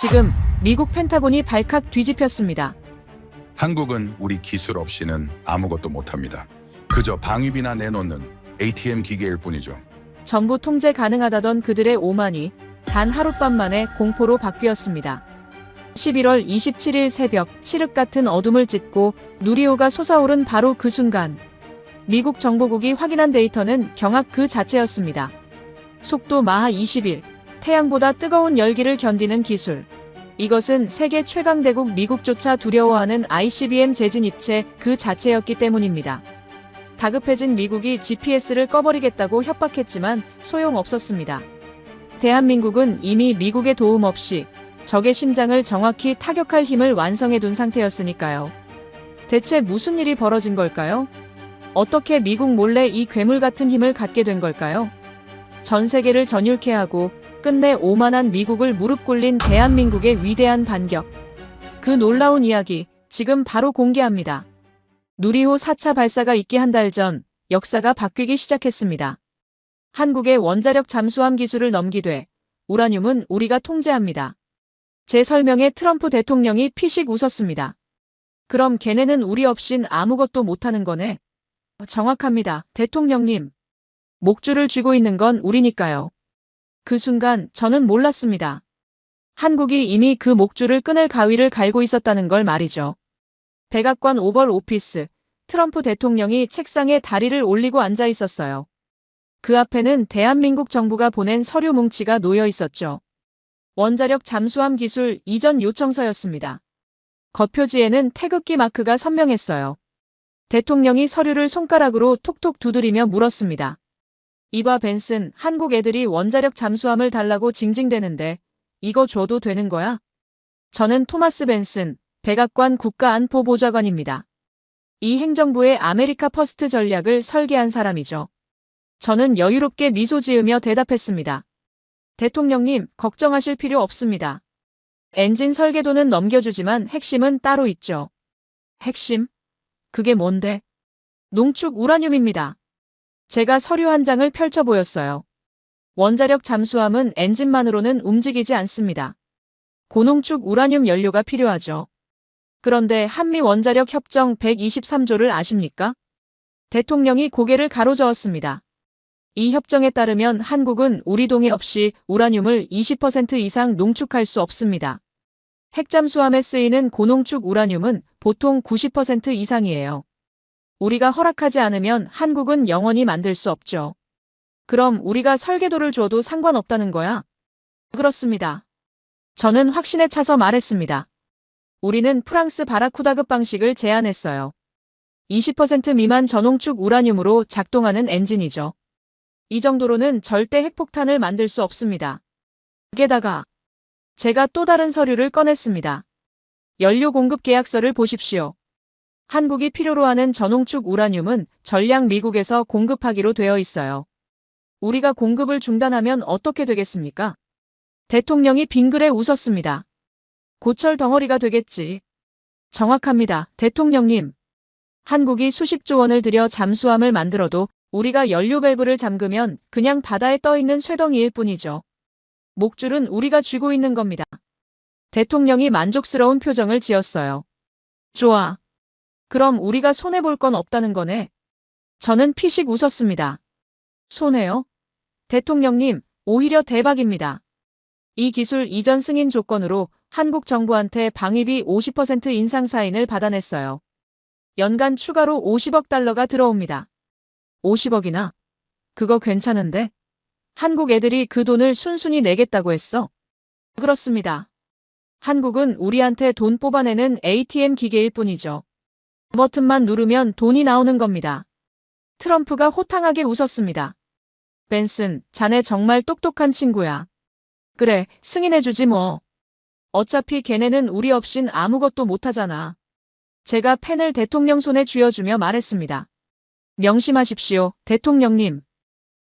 지금 미국 펜타곤이 발칵 뒤집혔습니다. 한국은 우리 기술 없이는 아무것도 못합니다. 그저 방위비나 내놓는 ATM 기계일 뿐이죠. 전부 통제 가능하다던 그들의 오만이 단 하룻밤 만에 공포로 바뀌었습니다. 11월 27일 새벽 칠흑 같은 어둠을 찢고 누리호가 솟아오른 바로 그 순간 미국 정보국이 확인한 데이터는 경악 그 자체였습니다. 속도 마하 21, 태양보다 뜨거운 열기를 견디는 기술. 이것은 세계 최강대국 미국조차 두려워하는 ICBM 재진 입체 그 자체였기 때문입니다. 다급해진 미국이 GPS를 꺼버리겠다고 협박했지만 소용없었습니다. 대한민국은 이미 미국의 도움 없이 적의 심장을 정확히 타격할 힘을 완성해둔 상태였으니까요. 대체 무슨 일이 벌어진 걸까요? 어떻게 미국 몰래 이 괴물 같은 힘을 갖게 된 걸까요? 전 세계를 전율케 하고 끝내 오만한 미국을 무릎 꿇린 대한민국의 위대한 반격. 그 놀라운 이야기 지금 바로 공개합니다. 누리호 4차 발사가 있기 한 달 전 역사가 바뀌기 시작했습니다. 한국의 원자력 잠수함 기술을 넘기되 우라늄은 우리가 통제합니다. 제 설명에 트럼프 대통령이 피식 웃었습니다. 그럼 걔네는 우리 없인 아무것도 못하는 거네. 정확합니다, 대통령님. 목줄을 쥐고 있는 건 우리니까요. 그 순간 저는 몰랐습니다. 한국이 이미 그 목줄을 끊을 가위를 갈고 있었다는 걸 말이죠. 백악관 오벌 오피스, 트럼프 대통령이 책상에 다리를 올리고 앉아 있었어요. 그 앞에는 대한민국 정부가 보낸 서류 뭉치가 놓여 있었죠. 원자력 잠수함 기술 이전 요청서였습니다. 겉표지에는 태극기 마크가 선명했어요. 대통령이 서류를 손가락으로 톡톡 두드리며 물었습니다. 이봐 벤슨, 한국 애들이 원자력 잠수함을 달라고 징징대는데 이거 줘도 되는 거야? 저는 토마스 벤슨, 백악관 국가안보보좌관입니다. 이 행정부의 아메리카 퍼스트 전략을 설계한 사람이죠. 저는 여유롭게 미소 지으며 대답했습니다. 대통령님, 걱정하실 필요 없습니다. 엔진 설계도는 넘겨주지만 핵심은 따로 있죠. 핵심? 그게 뭔데? 농축 우라늄입니다. 제가 서류 한 장을 펼쳐 보였어요. 원자력 잠수함은 엔진만으로는 움직이지 않습니다. 고농축 우라늄 연료가 필요하죠. 그런데 한미 원자력 협정 123조를 아십니까? 대통령이 고개를 가로저었습니다. 이 협정에 따르면 한국은 우리 동의 없이 우라늄을 20% 이상 농축할 수 없습니다. 핵잠수함에 쓰이는 고농축 우라늄은 보통 90% 이상이에요. 우리가 허락하지 않으면 한국은 영원히 만들 수 없죠. 그럼 우리가 설계도를 줘도 상관없다는 거야? 그렇습니다. 저는 확신에 차서 말했습니다. 우리는 프랑스 바라쿠다급 방식을 제안했어요. 20% 미만 저농축 우라늄으로 작동하는 엔진이죠. 이 정도로는 절대 핵폭탄을 만들 수 없습니다. 게다가 제가 또 다른 서류를 꺼냈습니다. 연료 공급 계약서를 보십시오. 한국이 필요로 하는 저농축 우라늄은 전량 미국에서 공급하기로 되어 있어요. 우리가 공급을 중단하면 어떻게 되겠습니까? 대통령이 빙그레 웃었습니다. 고철 덩어리가 되겠지. 정확합니다, 대통령님. 한국이 수십조 원을 들여 잠수함을 만들어도 우리가 연료 밸브를 잠그면 그냥 바다에 떠 있는 쇠덩이일 뿐이죠. 목줄은 우리가 쥐고 있는 겁니다. 대통령이 만족스러운 표정을 지었어요. 좋아. 그럼 우리가 손해볼 건 없다는 거네. 저는 피식 웃었습니다. 손해요? 대통령님, 오히려 대박입니다. 이 기술 이전 승인 조건으로 한국 정부한테 방위비 50% 인상 사인을 받아냈어요. 연간 추가로 50억 달러가 들어옵니다. 50억이나? 그거 괜찮은데? 한국 애들이 그 돈을 순순히 내겠다고 했어? 그렇습니다. 한국은 우리한테 돈 뽑아내는 ATM 기계일 뿐이죠. 버튼만 누르면 돈이 나오는 겁니다. 트럼프가 호탕하게 웃었습니다. 벤슨, 자네 정말 똑똑한 친구야. 그래, 승인해주지 뭐. 어차피 걔네는 우리 없인 아무것도 못하잖아. 제가 펜을 대통령 손에 쥐어주며 말했습니다. 명심하십시오, 대통령님.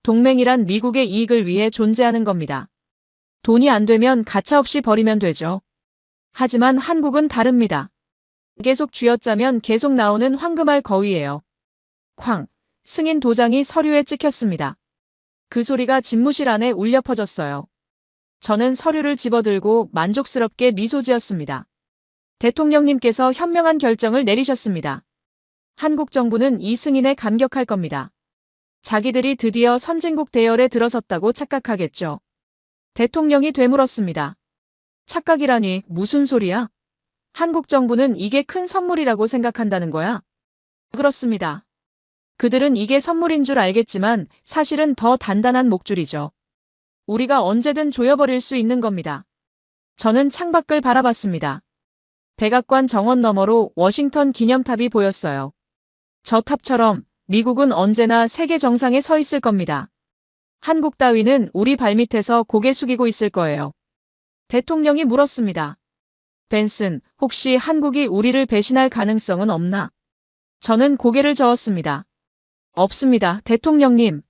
동맹이란 미국의 이익을 위해 존재하는 겁니다. 돈이 안 되면 가차없이 버리면 되죠. 하지만 한국은 다릅니다. 계속 쥐어짜면 계속 나오는 황금알 거위예요. 쾅! 승인 도장이 서류에 찍혔습니다. 그 소리가 집무실 안에 울려 퍼졌어요. 저는 서류를 집어들고 만족스럽게 미소 지었습니다. 대통령님께서 현명한 결정을 내리셨습니다. 한국 정부는 이 승인에 감격할 겁니다. 자기들이 드디어 선진국 대열에 들어섰다고 착각하겠죠. 대통령이 되물었습니다. 착각이라니 무슨 소리야? 한국 정부는 이게 큰 선물이라고 생각한다는 거야? 그렇습니다. 그들은 이게 선물인 줄 알겠지만 사실은 더 단단한 목줄이죠. 우리가 언제든 조여버릴 수 있는 겁니다. 저는 창밖을 바라봤습니다. 백악관 정원 너머로 워싱턴 기념탑이 보였어요. 저 탑처럼 미국은 언제나 세계 정상에 서 있을 겁니다. 한국 따위는 우리 발밑에서 고개 숙이고 있을 거예요. 대통령이 물었습니다. 벤슨, 혹시 한국이 우리를 배신할 가능성은 없나? 저는 고개를 저었습니다. 없습니다, 대통령님.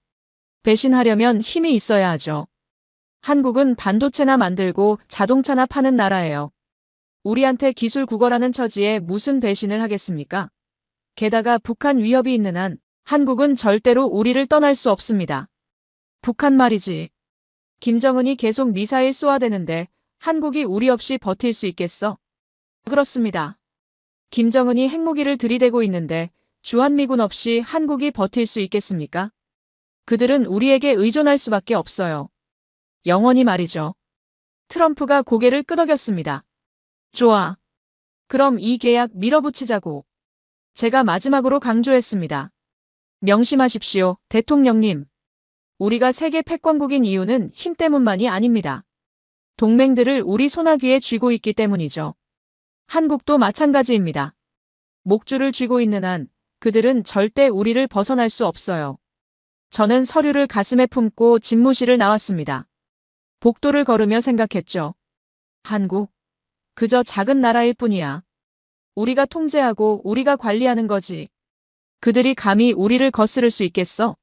배신하려면 힘이 있어야 하죠. 한국은 반도체나 만들고 자동차나 파는 나라예요. 우리한테 기술 구걸하는 처지에 무슨 배신을 하겠습니까? 게다가 북한 위협이 있는 한 한국은 절대로 우리를 떠날 수 없습니다. 북한 말이지. 김정은이 계속 미사일 쏘아대는데 한국이 우리 없이 버틸 수 있겠어? 그렇습니다. 김정은이 핵무기를 들이대고 있는데 주한미군 없이 한국이 버틸 수 있겠습니까? 그들은 우리에게 의존할 수밖에 없어요. 영원히 말이죠. 트럼프가 고개를 끄덕였습니다. 좋아. 그럼 이 계약 밀어붙이자고. 제가 마지막으로 강조했습니다. 명심하십시오, 대통령님. 우리가 세계 패권국인 이유는 힘 때문만이 아닙니다. 동맹들을 우리 손아귀에 쥐고 있기 때문이죠. 한국도 마찬가지입니다. 목줄을 쥐고 있는 한 그들은 절대 우리를 벗어날 수 없어요. 저는 서류를 가슴에 품고 집무실을 나왔습니다. 복도를 걸으며 생각했죠. 한국. 그저 작은 나라일 뿐이야. 우리가 통제하고 우리가 관리하는 거지. 그들이 감히 우리를 거스를 수 있겠어?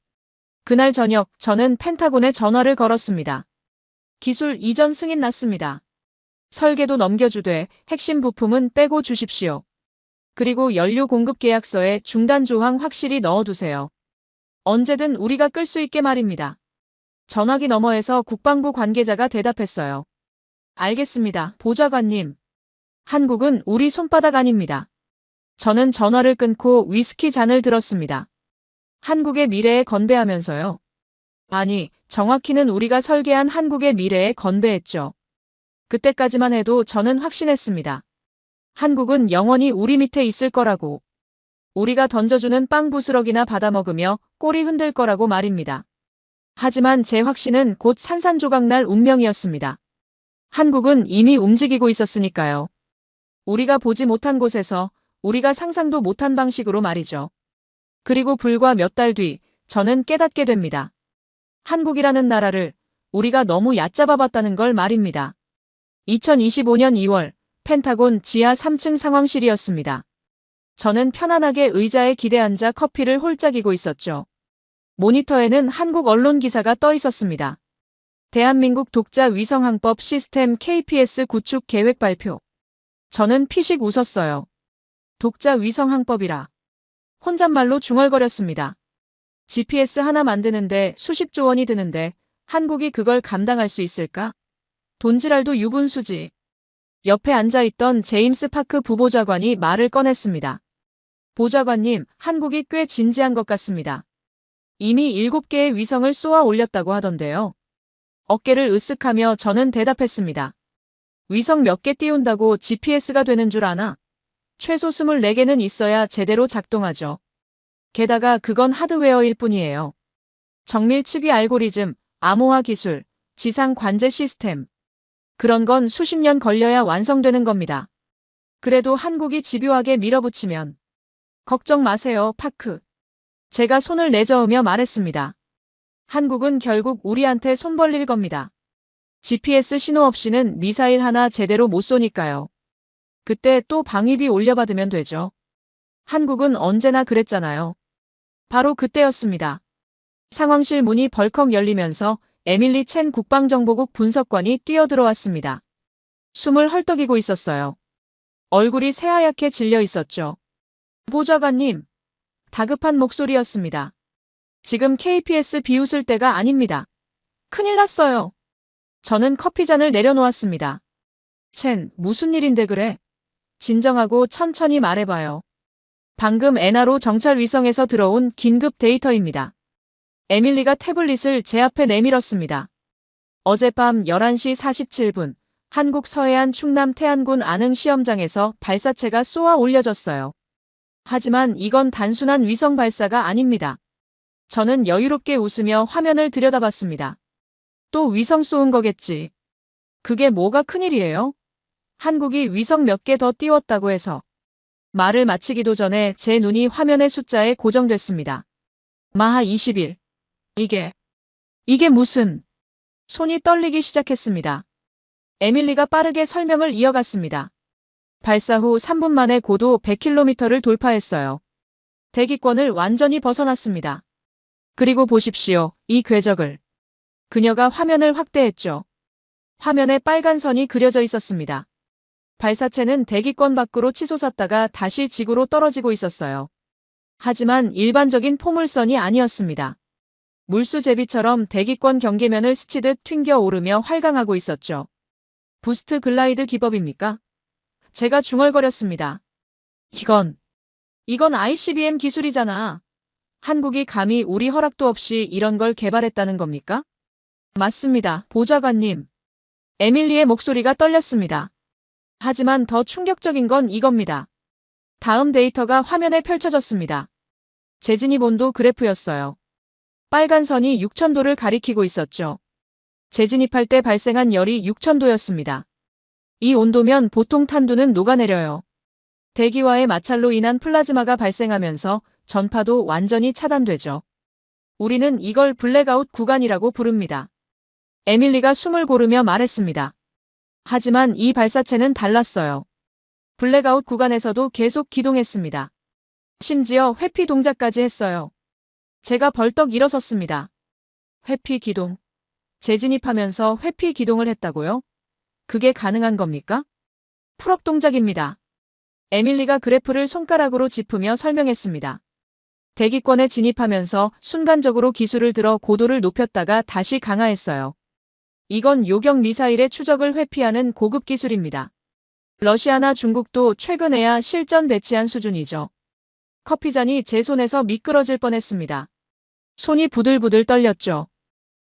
그날 저녁 저는 펜타곤에 전화를 걸었습니다. 기술 이전 승인 났습니다. 설계도 넘겨주되 핵심 부품은 빼고 주십시오. 그리고 연료 공급 계약서에 중단 조항 확실히 넣어두세요. 언제든 우리가 끌 수 있게 말입니다. 전화기 너머에서 국방부 관계자가 대답했어요. 알겠습니다, 보좌관님. 한국은 우리 손바닥 아닙니다. 저는 전화를 끊고 위스키 잔을 들었습니다. 한국의 미래에 건배하면서요. 아니, 정확히는 우리가 설계한 한국의 미래에 건배했죠. 그때까지만 해도 저는 확신했습니다. 한국은 영원히 우리 밑에 있을 거라고. 우리가 던져주는 빵 부스러기나 받아먹으며 꼬리 흔들 거라고 말입니다. 하지만 제 확신은 곧 산산조각 날 운명이었습니다. 한국은 이미 움직이고 있었으니까요. 우리가 보지 못한 곳에서 우리가 상상도 못한 방식으로 말이죠. 그리고 불과 몇 달 뒤 저는 깨닫게 됩니다. 한국이라는 나라를 우리가 너무 얕잡아봤다는 걸 말입니다. 2025년 2월 펜타곤 지하 3층 상황실이었습니다. 저는 편안하게 의자에 기대앉아 커피를 홀짝이고 있었죠. 모니터에는 한국 언론 기사가 떠 있었습니다. 대한민국 독자 위성항법 시스템 KPS 구축 계획 발표. 저는 피식 웃었어요. 독자 위성항법이라. 혼잣말로 중얼거렸습니다. GPS 하나 만드는데 수십조 원이 드는데 한국이 그걸 감당할 수 있을까? 돈지랄도 유분수지. 옆에 앉아있던 제임스 파크 부보좌관이 말을 꺼냈습니다. 보좌관님, 한국이 꽤 진지한 것 같습니다. 이미 7개의 위성을 쏘아 올렸다고 하던데요. 어깨를 으쓱하며 저는 대답했습니다. 위성 몇 개 띄운다고 GPS가 되는 줄 아나? 최소 24개는 있어야 제대로 작동하죠. 게다가 그건 하드웨어일 뿐이에요. 정밀 측위 알고리즘, 암호화 기술, 지상 관제 시스템. 그런 건 수십 년 걸려야 완성되는 겁니다. 그래도 한국이 집요하게 밀어붙이면. 걱정 마세요, 파크. 제가 손을 내저으며 말했습니다. 한국은 결국 우리한테 손 벌릴 겁니다. GPS 신호 없이는 미사일 하나 제대로 못 쏘니까요. 그때 또 방위비 올려받으면 되죠. 한국은 언제나 그랬잖아요. 바로 그때였습니다. 상황실 문이 벌컥 열리면서 에밀리 첸 국방정보국 분석관이 뛰어들어왔습니다. 숨을 헐떡이고 있었어요. 얼굴이 새하얗게 질려 있었죠. 보좌관님. 다급한 목소리였습니다. 지금 KPS 비웃을 때가 아닙니다. 큰일 났어요. 저는 커피잔을 내려놓았습니다. 첸, 무슨 일인데 그래? 진정하고 천천히 말해봐요. 방금 NRO 정찰 위성에서 들어온 긴급 데이터입니다. 에밀리가 태블릿을 제 앞에 내밀었습니다. 어젯밤 11시 47분, 한국 서해안 충남 태안군 안흥 시험장에서 발사체가 쏘아 올려졌어요. 하지만 이건 단순한 위성 발사가 아닙니다. 저는 여유롭게 웃으며 화면을 들여다봤습니다. 또 위성 쏘은 거겠지. 그게 뭐가 큰일이에요? 한국이 위성 몇 개 더 띄웠다고 해서. 말을 마치기도 전에 제 눈이 화면의 숫자에 고정됐습니다. 마하 21. 이게 무슨... 손이 떨리기 시작했습니다. 에밀리가 빠르게 설명을 이어갔습니다. 발사 후 3분 만에 고도 100km를 돌파했어요. 대기권을 완전히 벗어났습니다. 그리고 보십시오. 이 궤적을. 그녀가 화면을 확대했죠. 화면에 빨간 선이 그려져 있었습니다. 발사체는 대기권 밖으로 치솟았다가 다시 지구로 떨어지고 있었어요. 하지만 일반적인 포물선이 아니었습니다. 물수제비처럼 대기권 경계면을 스치듯 튕겨 오르며 활강하고 있었죠. 부스트 글라이드 기법입니까? 제가 중얼거렸습니다. 이건 ICBM 기술이잖아. 한국이 감히 우리 허락도 없이 이런 걸 개발했다는 겁니까? 맞습니다, 보좌관님. 에밀리의 목소리가 떨렸습니다. 하지만 더 충격적인 건 이겁니다. 다음 데이터가 화면에 펼쳐졌습니다. 재진입 온도 그래프였어요. 빨간 선이 6000도를 가리키고 있었죠. 재진입할 때 발생한 열이 6000도였습니다. 이 온도면 보통 탄두는 녹아내려요. 대기와의 마찰로 인한 플라즈마가 발생하면서 전파도 완전히 차단되죠. 우리는 이걸 블랙아웃 구간이라고 부릅니다. 에밀리가 숨을 고르며 말했습니다. 하지만 이 발사체는 달랐어요. 블랙아웃 구간에서도 계속 기동했습니다. 심지어 회피 동작까지 했어요. 제가 벌떡 일어섰습니다. 회피 기동. 재진입하면서 회피 기동을 했다고요? 그게 가능한 겁니까? 풀업 동작입니다. 에밀리가 그래프를 손가락으로 짚으며 설명했습니다. 대기권에 진입하면서 순간적으로 기술을 들어 고도를 높였다가 다시 강화했어요. 이건 요격 미사일의 추적을 회피하는 고급 기술입니다. 러시아나 중국도 최근에야 실전 배치한 수준이죠. 커피잔이 제 손에서 미끄러질 뻔했습니다. 손이 부들부들 떨렸죠.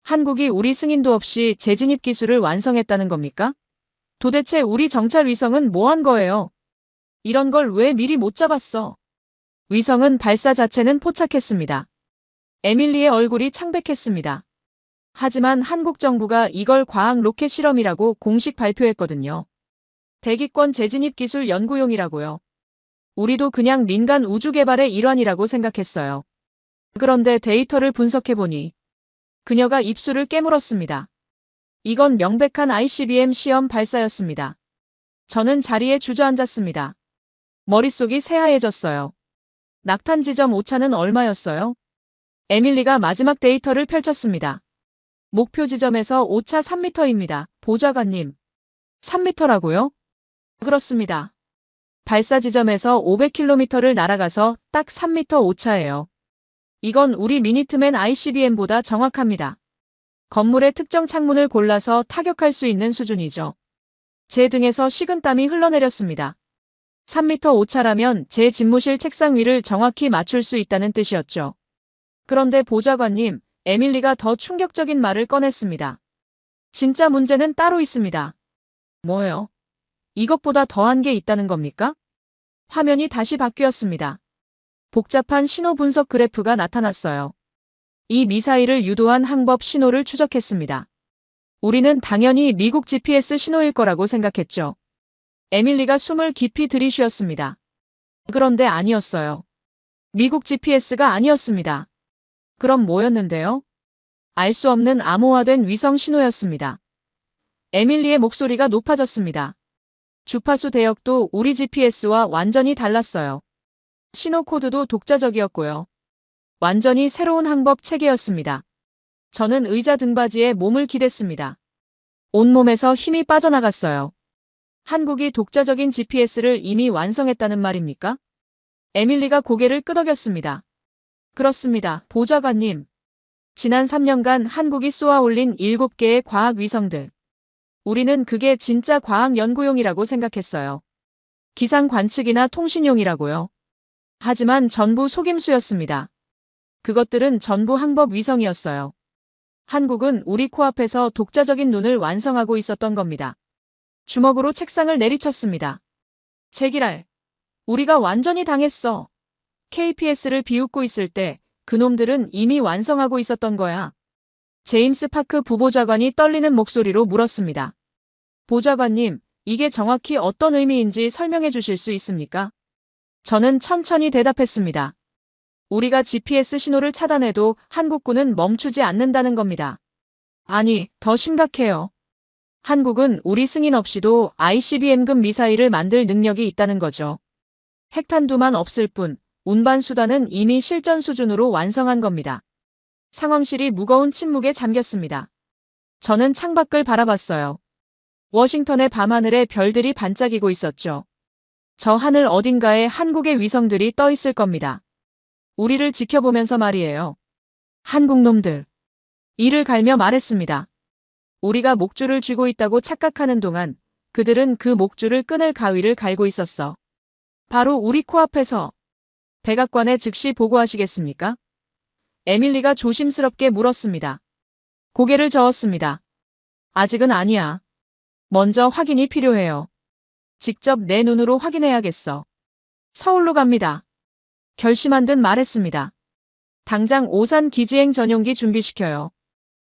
한국이 우리 승인도 없이 재진입 기술을 완성했다는 겁니까? 도대체 우리 정찰 위성은 뭐 한 거예요? 이런 걸 왜 미리 못 잡았어? 위성은 발사 자체는 포착했습니다. 에밀리의 얼굴이 창백했습니다. 하지만 한국 정부가 이걸 과학 로켓 실험이라고 공식 발표했거든요. 대기권 재진입 기술 연구용이라고요. 우리도 그냥 민간 우주 개발의 일환이라고 생각했어요. 그런데 데이터를 분석해보니 그녀가 입술을 깨물었습니다. 이건 명백한 ICBM 시험 발사였습니다. 저는 자리에 주저앉았습니다. 머릿속이 새하얘졌어요. 낙탄 지점 오차는 얼마였어요? 에밀리가 마지막 데이터를 펼쳤습니다. 목표 지점에서 오차 3m입니다. 보좌관님. 3m라고요? 그렇습니다. 발사 지점에서 500km를 날아가서 딱 3m 오차예요. 이건 우리 미니트맨 ICBM보다 정확합니다. 건물의 특정 창문을 골라서 타격할 수 있는 수준이죠. 제 등에서 식은땀이 흘러내렸습니다. 3m 오차라면 제 집무실 책상 위를 정확히 맞출 수 있다는 뜻이었죠. 그런데 보좌관님, 에밀리가 더 충격적인 말을 꺼냈습니다. 진짜 문제는 따로 있습니다. 뭐요? 이것보다 더한 게 있다는 겁니까? 화면이 다시 바뀌었습니다. 복잡한 신호 분석 그래프가 나타났어요. 이 미사일을 유도한 항법 신호를 추적했습니다. 우리는 당연히 미국 GPS 신호일 거라고 생각했죠. 에밀리가 숨을 깊이 들이쉬었습니다. 그런데 아니었어요. 미국 GPS가 아니었습니다. 그럼 뭐였는데요? 알 수 없는 암호화된 위성 신호였습니다. 에밀리의 목소리가 높아졌습니다. 주파수 대역도 우리 GPS와 완전히 달랐어요. 신호 코드도 독자적이었고요. 완전히 새로운 항법 체계였습니다. 저는 의자 등받이에 몸을 기댔습니다. 온몸에서 힘이 빠져나갔어요. 한국이 독자적인 GPS를 이미 완성했다는 말입니까? 에밀리가 고개를 끄덕였습니다. 그렇습니다, 보좌관님. 지난 3년간 한국이 쏘아올린 7개의 과학 위성들. 우리는 그게 진짜 과학 연구용이라고 생각했어요. 기상 관측이나 통신용이라고요. 하지만 전부 속임수였습니다. 그것들은 전부 항법 위성이었어요. 한국은 우리 코앞에서 독자적인 눈을 완성하고 있었던 겁니다. 주먹으로 책상을 내리쳤습니다. 제기랄. 우리가 완전히 당했어. KPS를 비웃고 있을 때 그놈들은 이미 완성하고 있었던 거야. 제임스 파크 부보좌관이 떨리는 목소리로 물었습니다. 보좌관님, 이게 정확히 어떤 의미인지 설명해 주실 수 있습니까? 저는 천천히 대답했습니다. 우리가 GPS 신호를 차단해도 한국군은 멈추지 않는다는 겁니다. 아니, 더 심각해요. 한국은 우리 승인 없이도 ICBM급 미사일을 만들 능력이 있다는 거죠. 핵탄두만 없을 뿐 운반 수단은 이미 실전 수준으로 완성한 겁니다. 상황실이 무거운 침묵에 잠겼습니다. 저는 창밖을 바라봤어요. 워싱턴의 밤하늘에 별들이 반짝이고 있었죠. 저 하늘 어딘가에 한국의 위성들이 떠 있을 겁니다. 우리를 지켜보면서 말이에요. 한국 놈들. 이를 갈며 말했습니다. 우리가 목줄을 쥐고 있다고 착각하는 동안 그들은 그 목줄을 끊을 가위를 갈고 있었어. 바로 우리 코앞에서. 백악관에 즉시 보고하시겠습니까? 에밀리가 조심스럽게 물었습니다. 고개를 저었습니다. 아직은 아니야. 먼저 확인이 필요해요. 직접 내 눈으로 확인해야겠어. 서울로 갑니다. 결심한 듯 말했습니다. 당장 오산 기지행 전용기 준비시켜요.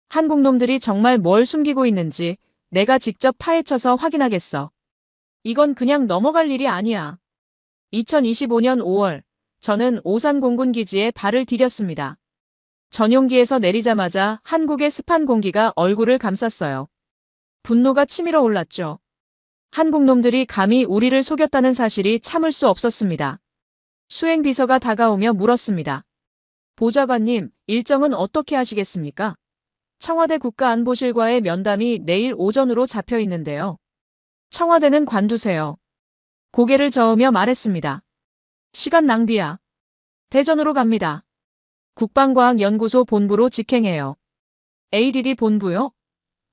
한국 놈들이 정말 뭘 숨기고 있는지 내가 직접 파헤쳐서 확인하겠어. 이건 그냥 넘어갈 일이 아니야. 2025년 5월, 저는 오산 공군기지에 발을 디뎠습니다. 전용기에서 내리자마자 한국의 습한 공기가 얼굴을 감쌌어요. 분노가 치밀어 올랐죠. 한국 놈들이 감히 우리를 속였다는 사실이 참을 수 없었습니다. 수행비서가 다가오며 물었습니다. 보좌관님, 일정은 어떻게 하시겠습니까? 청와대 국가안보실과의 면담이 내일 오전으로 잡혀 있는데요. 청와대는 관두세요. 고개를 저으며 말했습니다. 시간 낭비야. 대전으로 갑니다. 국방과학연구소 본부로 직행해요. ADD 본부요?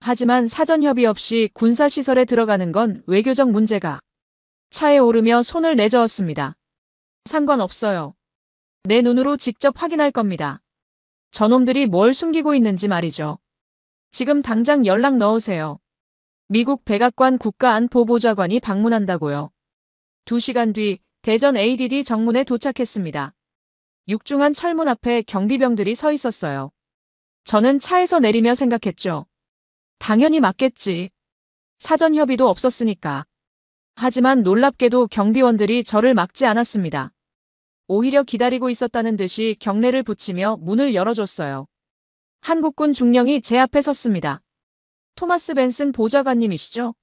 하지만 사전 협의 없이 군사시설에 들어가는 건 외교적 문제가. 차에 오르며 손을 내저었습니다. 상관없어요. 내 눈으로 직접 확인할 겁니다. 저놈들이 뭘 숨기고 있는지 말이죠. 지금 당장 연락 넣으세요. 미국 백악관 국가안보보좌관이 방문한다고요. 2시간 뒤 대전 ADD 정문에 도착했습니다. 육중한 철문 앞에 경비병들이 서 있었어요. 저는 차에서 내리며 생각했죠. 당연히 맞겠지. 사전 협의도 없었으니까. 하지만 놀랍게도 경비원들이 저를 막지 않았습니다. 오히려 기다리고 있었다는 듯이 경례를 붙이며 문을 열어줬어요. 한국군 중령이 제 앞에 섰습니다. 토마스 벤슨 보좌관님이시죠?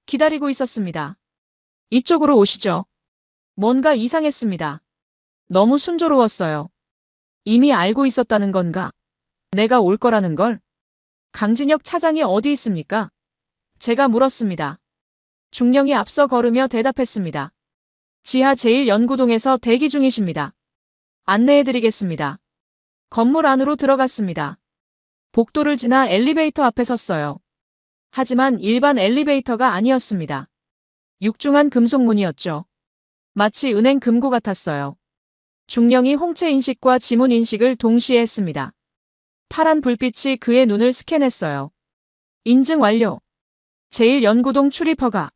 기다리고 있었습니다. 이쪽으로 오시죠. 뭔가 이상했습니다. 너무 순조로웠어요. 이미 알고 있었다는 건가? 내가 올 거라는 걸? 강진혁 차장이 어디 있습니까? 제가 물었습니다. 중령이 앞서 걸으며 대답했습니다. 지하 제1연구동에서 대기 중이십니다. 안내해드리겠습니다. 건물 안으로 들어갔습니다. 복도를 지나 엘리베이터 앞에 섰어요. 하지만 일반 엘리베이터가 아니었습니다. 육중한 금속문이었죠. 마치 은행 금고 같았어요. 중령이 홍채 인식과 지문 인식을 동시에 했습니다. 파란 불빛이 그의 눈을 스캔했어요. 인증 완료. 제1연구동 출입허가.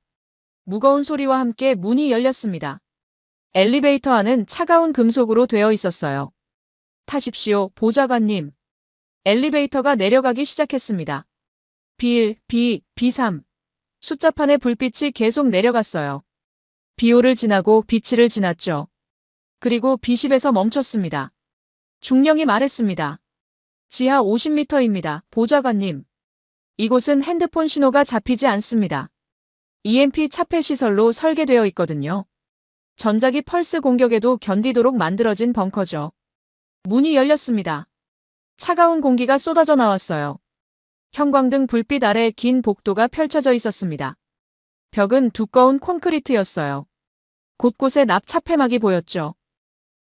무거운 소리와 함께 문이 열렸습니다. 엘리베이터 안은 차가운 금속으로 되어 있었어요. 타십시오, 보좌관님. 엘리베이터가 내려가기 시작했습니다. B1, B, B3. 숫자판의 불빛이 계속 내려갔어요. B5를 지나고 B7을 지났죠. 그리고 B10에서 멈췄습니다. 중령이 말했습니다. 지하 50m입니다, 보좌관님. 이곳은 핸드폰 신호가 잡히지 않습니다. EMP 차폐 시설로 설계되어 있거든요. 전자기 펄스 공격에도 견디도록 만들어진 벙커죠. 문이 열렸습니다. 차가운 공기가 쏟아져 나왔어요. 형광등 불빛 아래 긴 복도가 펼쳐져 있었습니다. 벽은 두꺼운 콘크리트였어요. 곳곳에 납차폐막이 보였죠.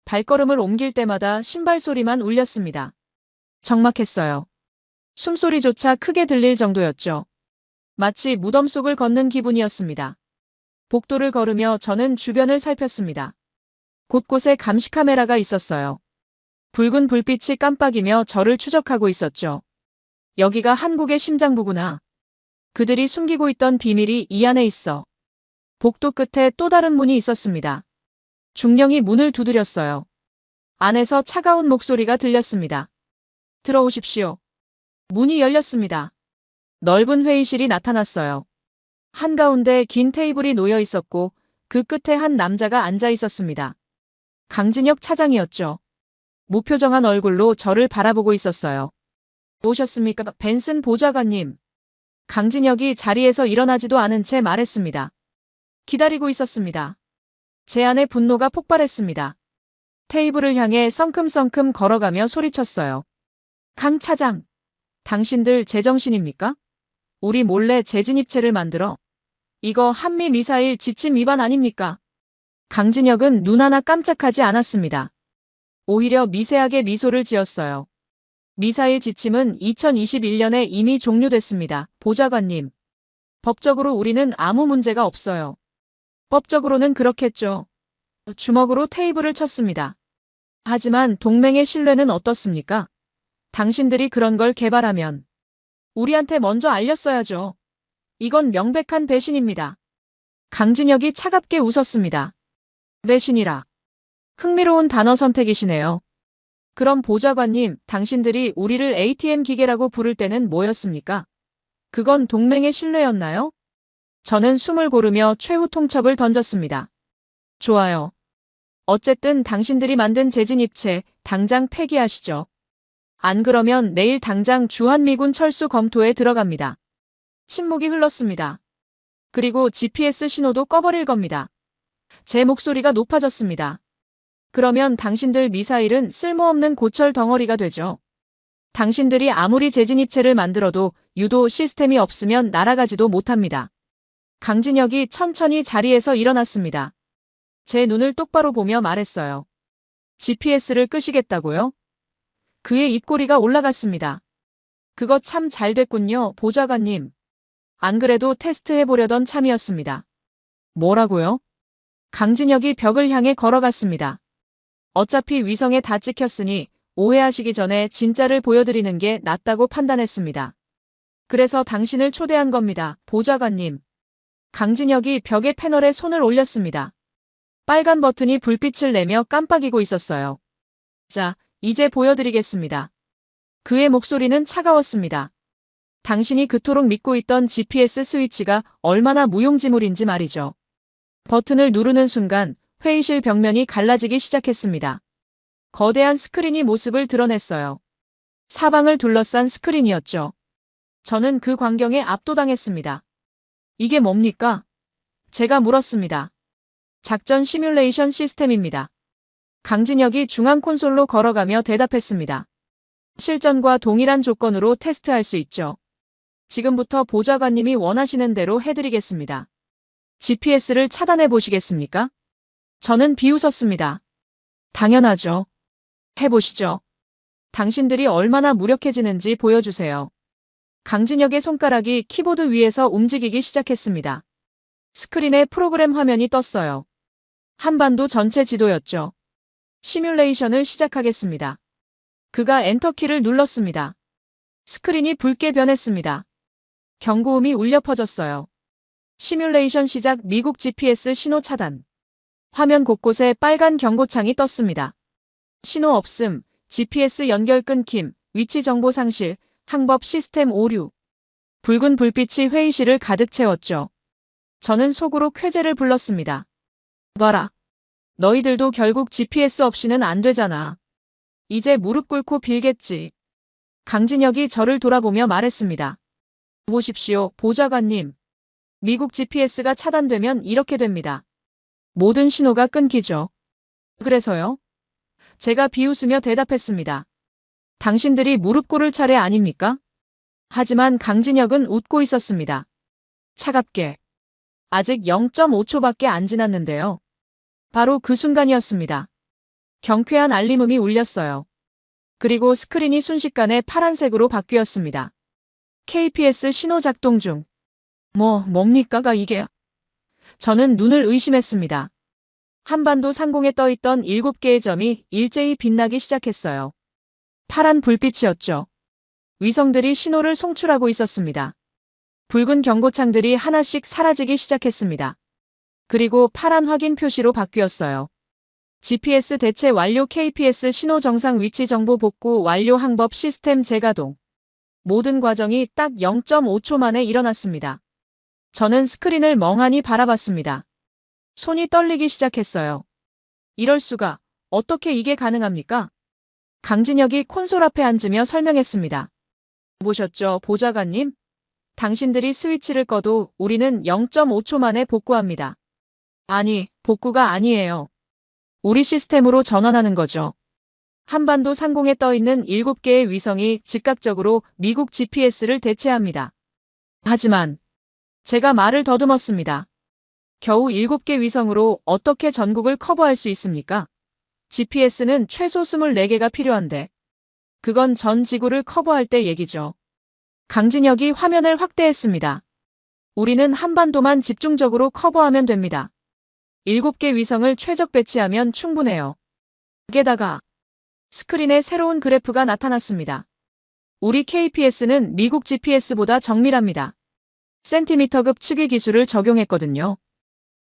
발걸음을 옮길 때마다 신발 소리만 울렸습니다. 적막했어요. 숨소리조차 크게 들릴 정도였죠. 마치 무덤 속을 걷는 기분이었습니다. 복도를 걸으며 저는 주변을 살폈습니다. 곳곳에 감시 카메라가 있었어요. 붉은 불빛이 깜빡이며 저를 추적하고 있었죠. 여기가 한국의 심장부구나. 그들이 숨기고 있던 비밀이 이 안에 있어. 복도 끝에 또 다른 문이 있었습니다. 중령이 문을 두드렸어요. 안에서 차가운 목소리가 들렸습니다. 들어오십시오. 문이 열렸습니다. 넓은 회의실이 나타났어요. 한가운데 긴 테이블이 놓여 있었고 그 끝에 한 남자가 앉아 있었습니다. 강진혁 차장이었죠. 무표정한 얼굴로 저를 바라보고 있었어요. 오셨습니까, 벤슨 보좌관님? 강진혁이 자리에서 일어나지도 않은 채 말했습니다. 기다리고 있었습니다. 제 안에 분노가 폭발했습니다. 테이블을 향해 성큼성큼 걸어가며 소리쳤어요. 강 차장, 당신들 제정신입니까? 우리 몰래 재진입체를 만들어. 이거 한미 미사일 지침 위반 아닙니까? 강진혁은 눈 하나 깜짝하지 않았습니다. 오히려 미세하게 미소를 지었어요. 미사일 지침은 2021년에 이미 종료됐습니다. 보좌관님. 법적으로 우리는 아무 문제가 없어요. 법적으로는 그렇겠죠. 주먹으로 테이블을 쳤습니다. 하지만 동맹의 신뢰는 어떻습니까? 당신들이 그런 걸 개발하면 우리한테 먼저 알렸어야죠. 이건 명백한 배신입니다. 강진혁이 차갑게 웃었습니다. 배신이라. 흥미로운 단어 선택이시네요. 그럼 보좌관님, 당신들이 우리를 ATM 기계라고 부를 때는 뭐였습니까? 그건 동맹의 신뢰였나요? 저는 숨을 고르며 최후 통첩을 던졌습니다. 좋아요. 어쨌든 당신들이 만든 재진입체 당장 폐기하시죠. 안 그러면 내일 당장 주한미군 철수 검토에 들어갑니다. 침묵이 흘렀습니다. 그리고 GPS 신호도 꺼버릴 겁니다. 제 목소리가 높아졌습니다. 그러면 당신들 미사일은 쓸모없는 고철 덩어리가 되죠. 당신들이 아무리 재진입체를 만들어도 유도 시스템이 없으면 날아가지도 못합니다. 강진혁이 천천히 자리에서 일어났습니다. 제 눈을 똑바로 보며 말했어요. GPS를 끄시겠다고요? 그의 입꼬리가 올라갔습니다. 그거 참 잘 됐군요, 보좌관님. 안 그래도 테스트해보려던 참이었습니다. 뭐라고요? 강진혁이 벽을 향해 걸어갔습니다. 어차피 위성에 다 찍혔으니 오해하시기 전에 진짜를 보여드리는 게 낫다고 판단했습니다. 그래서 당신을 초대한 겁니다, 보좌관님. 강진혁이 벽의 패널에 손을 올렸습니다. 빨간 버튼이 불빛을 내며 깜빡이고 있었어요. 자, 이제 보여드리겠습니다. 그의 목소리는 차가웠습니다. 당신이 그토록 믿고 있던 GPS 스위치가 얼마나 무용지물인지 말이죠. 버튼을 누르는 순간 회의실 벽면이 갈라지기 시작했습니다. 거대한 스크린이 모습을 드러냈어요. 사방을 둘러싼 스크린이었죠. 저는 그 광경에 압도당했습니다. 이게 뭡니까? 제가 물었습니다. 작전 시뮬레이션 시스템입니다. 강진혁이 중앙 콘솔로 걸어가며 대답했습니다. 실전과 동일한 조건으로 테스트할 수 있죠. 지금부터 보좌관님이 원하시는 대로 해드리겠습니다. GPS를 차단해 보시겠습니까? 저는 비웃었습니다. 당연하죠. 해보시죠. 당신들이 얼마나 무력해지는지 보여주세요. 강진혁의 손가락이 키보드 위에서 움직이기 시작했습니다. 스크린에 프로그램 화면이 떴어요. 한반도 전체 지도였죠. 시뮬레이션을 시작하겠습니다. 그가 엔터키를 눌렀습니다. 스크린이 붉게 변했습니다. 경고음이 울려 퍼졌어요. 시뮬레이션 시작. 미국 GPS 신호 차단. 화면 곳곳에 빨간 경고창이 떴습니다. 신호 없음, GPS 연결 끊김, 위치 정보 상실, 항법 시스템 오류. 붉은 불빛이 회의실을 가득 채웠죠. 저는 속으로 쾌재를 불렀습니다. 봐라. 너희들도 결국 GPS 없이는 안 되잖아. 이제 무릎 꿇고 빌겠지. 강진혁이 저를 돌아보며 말했습니다. 보십시오, 보좌관님. 미국 GPS가 차단되면 이렇게 됩니다. 모든 신호가 끊기죠. 그래서요? 제가 비웃으며 대답했습니다. 당신들이 무릎 꿇을 차례 아닙니까? 하지만 강진혁은 웃고 있었습니다. 차갑게. 아직 0.5초밖에 안 지났는데요. 바로 그 순간이었습니다. 경쾌한 알림음이 울렸어요. 그리고 스크린이 순식간에 파란색으로 바뀌었습니다. KPS 신호 작동 중. 뭡니까가 이게? 저는 눈을 의심했습니다. 한반도 상공에 떠있던 7개의 점이 일제히 빛나기 시작했어요. 파란 불빛이었죠. 위성들이 신호를 송출하고 있었습니다. 붉은 경고창들이 하나씩 사라지기 시작했습니다. 그리고 파란 확인 표시로 바뀌었어요. GPS 대체 완료. KPS 신호 정상 위치 정보 복구 완료. 항법 시스템 재가동. 모든 과정이 딱 0.5초 만에 일어났습니다. 저는 스크린을 멍하니 바라봤습니다. 손이 떨리기 시작했어요. 이럴 수가, 어떻게 이게 가능합니까? 강진혁이 콘솔 앞에 앉으며 설명했습니다. 보셨죠, 보좌관님? 당신들이 스위치를 꺼도 우리는 0.5초 만에 복구합니다. 아니, 복구가 아니에요. 우리 시스템으로 전환하는 거죠. 한반도 상공에 떠있는 7개의 위성이 즉각적으로 미국 GPS를 대체합니다. 하지만 제가 말을 더듬었습니다. 겨우 7개 위성으로 어떻게 전국을 커버할 수 있습니까? GPS는 최소 24개가 필요한데 그건 전 지구를 커버할 때 얘기죠. 강진혁이 화면을 확대했습니다. 우리는 한반도만 집중적으로 커버하면 됩니다. 7개 위성을 최적 배치하면 충분해요. 게다가 스크린에 새로운 그래프가 나타났습니다. 우리 KPS는 미국 GPS보다 정밀합니다. 센티미터급 측위 기술을 적용했거든요.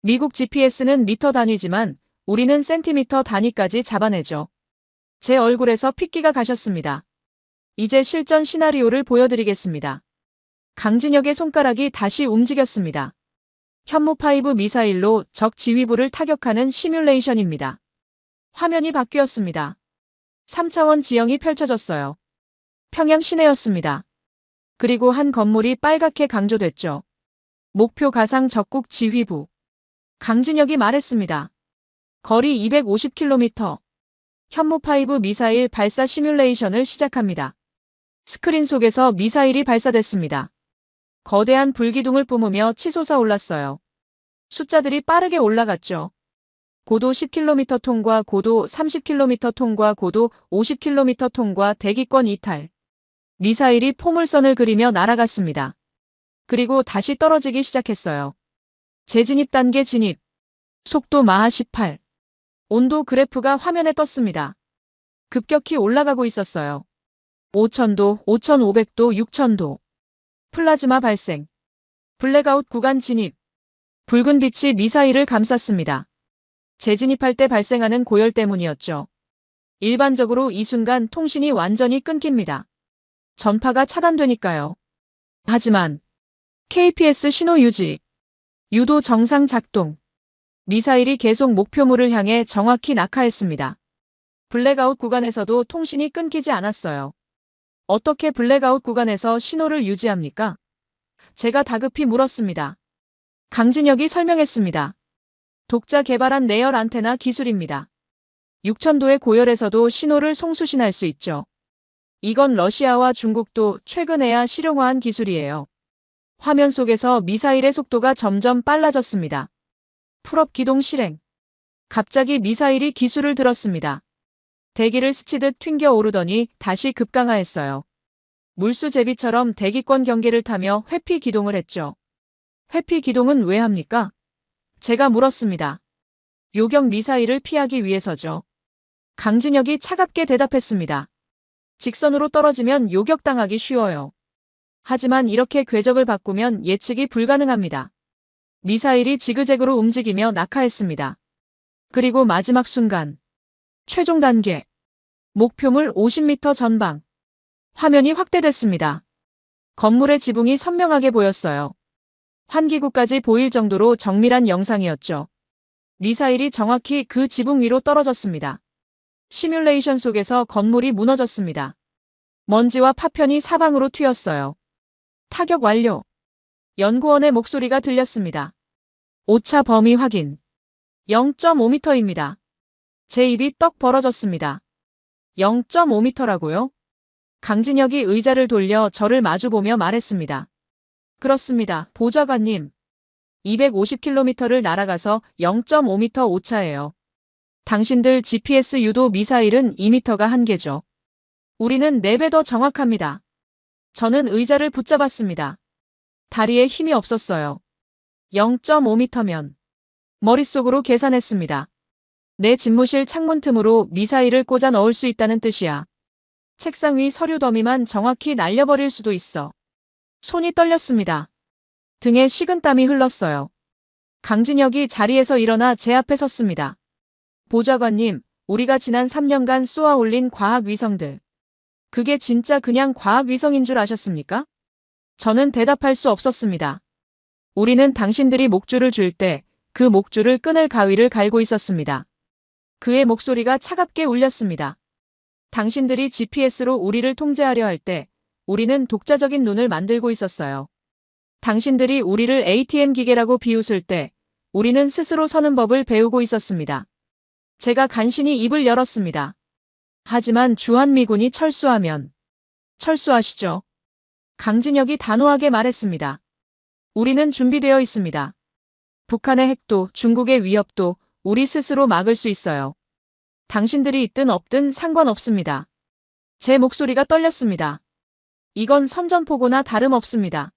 미국 GPS는 미터 단위지만 우리는 센티미터 단위까지 잡아내죠. 제 얼굴에서 핏기가 가셨습니다. 이제 실전 시나리오를 보여드리겠습니다. 강진혁의 손가락이 다시 움직였습니다. 현무5 미사일로 적 지휘부를 타격하는 시뮬레이션입니다. 화면이 바뀌었습니다. 3차원 지형이 펼쳐졌어요. 평양 시내였습니다. 그리고 한 건물이 빨갛게 강조됐죠. 목표 가상 적국 지휘부. 강진혁이 말했습니다. 거리 250km. 현무5 미사일 발사 시뮬레이션을 시작합니다. 스크린 속에서 미사일이 발사됐습니다. 거대한 불기둥을 뿜으며 치솟아 올랐어요. 숫자들이 빠르게 올라갔죠. 고도 10km 통과, 고도 30km 통과, 고도 50km 통과, 대기권 이탈. 미사일이 포물선을 그리며 날아갔습니다. 그리고 다시 떨어지기 시작했어요. 재진입 단계 진입. 속도 마하 18. 온도 그래프가 화면에 떴습니다. 급격히 올라가고 있었어요. 5000도, 5500도, 6000도. 플라즈마 발생. 블랙아웃 구간 진입. 붉은 빛이 미사일을 감쌌습니다. 재진입할 때 발생하는 고열 때문이었죠. 일반적으로 이 순간 통신이 완전히 끊깁니다. 전파가 차단되니까요. 하지만 KPS 신호 유지. 유도 정상 작동. 미사일이 계속 목표물을 향해 정확히 낙하했습니다. 블랙아웃 구간에서도 통신이 끊기지 않았어요. 어떻게 블랙아웃 구간에서 신호를 유지합니까? 제가 다급히 물었습니다. 강진혁이 설명했습니다. 독자 개발한 내열 안테나 기술입니다. 6000도의 고열에서도 신호를 송수신할 수 있죠. 이건 러시아와 중국도 최근에야 실용화한 기술이에요. 화면 속에서 미사일의 속도가 점점 빨라졌습니다. 풀업 기동 실행. 갑자기 미사일이 기술을 들었습니다. 대기를 스치듯 튕겨 오르더니 다시 급강하했어요. 물수 제비처럼 대기권 경계를 타며 회피 기동을 했죠. 회피 기동은 왜 합니까? 제가 물었습니다. 요격 미사일을 피하기 위해서죠. 강진혁이 차갑게 대답했습니다. 직선으로 떨어지면 요격당하기 쉬워요. 하지만 이렇게 궤적을 바꾸면 예측이 불가능합니다. 미사일이 지그재그로 움직이며 낙하했습니다. 그리고 마지막 순간. 최종 단계. 목표물 50m 전방. 화면이 확대됐습니다. 건물의 지붕이 선명하게 보였어요. 환기구까지 보일 정도로 정밀한 영상이었죠. 미사일이 정확히 그 지붕 위로 떨어졌습니다. 시뮬레이션 속에서 건물이 무너졌습니다. 먼지와 파편이 사방으로 튀었어요. 타격 완료. 연구원의 목소리가 들렸습니다. 오차 범위 확인. 0.5m입니다. 제 입이 떡 벌어졌습니다. 0.5m라고요? 강진혁이 의자를 돌려 저를 마주보며 말했습니다. 그렇습니다, 보좌관님. 250km를 날아가서 0.5m 오차예요. 당신들 GPS 유도 미사일은 2m가 한계죠. 우리는 4배 더 정확합니다. 저는 의자를 붙잡았습니다. 다리에 힘이 없었어요. 0.5m면. 머릿속으로 계산했습니다. 내 집무실 창문 틈으로 미사일을 꽂아 넣을 수 있다는 뜻이야. 책상 위 서류 더미만 정확히 날려버릴 수도 있어. 손이 떨렸습니다. 등에 식은땀이 흘렀어요. 강진혁이 자리에서 일어나 제 앞에 섰습니다. 보좌관님, 우리가 지난 3년간 쏘아 올린 과학위성들. 그게 진짜 그냥 과학위성인 줄 아셨습니까? 저는 대답할 수 없었습니다. 우리는 당신들이 목줄을 줄 때 그 목줄을 끊을 가위를 갈고 있었습니다. 그의 목소리가 차갑게 울렸습니다. 당신들이 GPS로 우리를 통제하려 할 때 우리는 독자적인 눈을 만들고 있었어요. 당신들이 우리를 ATM 기계라고 비웃을 때 우리는 스스로 서는 법을 배우고 있었습니다. 제가 간신히 입을 열었습니다. 하지만 주한미군이 철수하면 철수하시죠. 강진혁이 단호하게 말했습니다. 우리는 준비되어 있습니다. 북한의 핵도 중국의 위협도 우리 스스로 막을 수 있어요. 당신들이 있든 없든 상관없습니다. 제 목소리가 떨렸습니다. 이건 선전포고나 다름없습니다.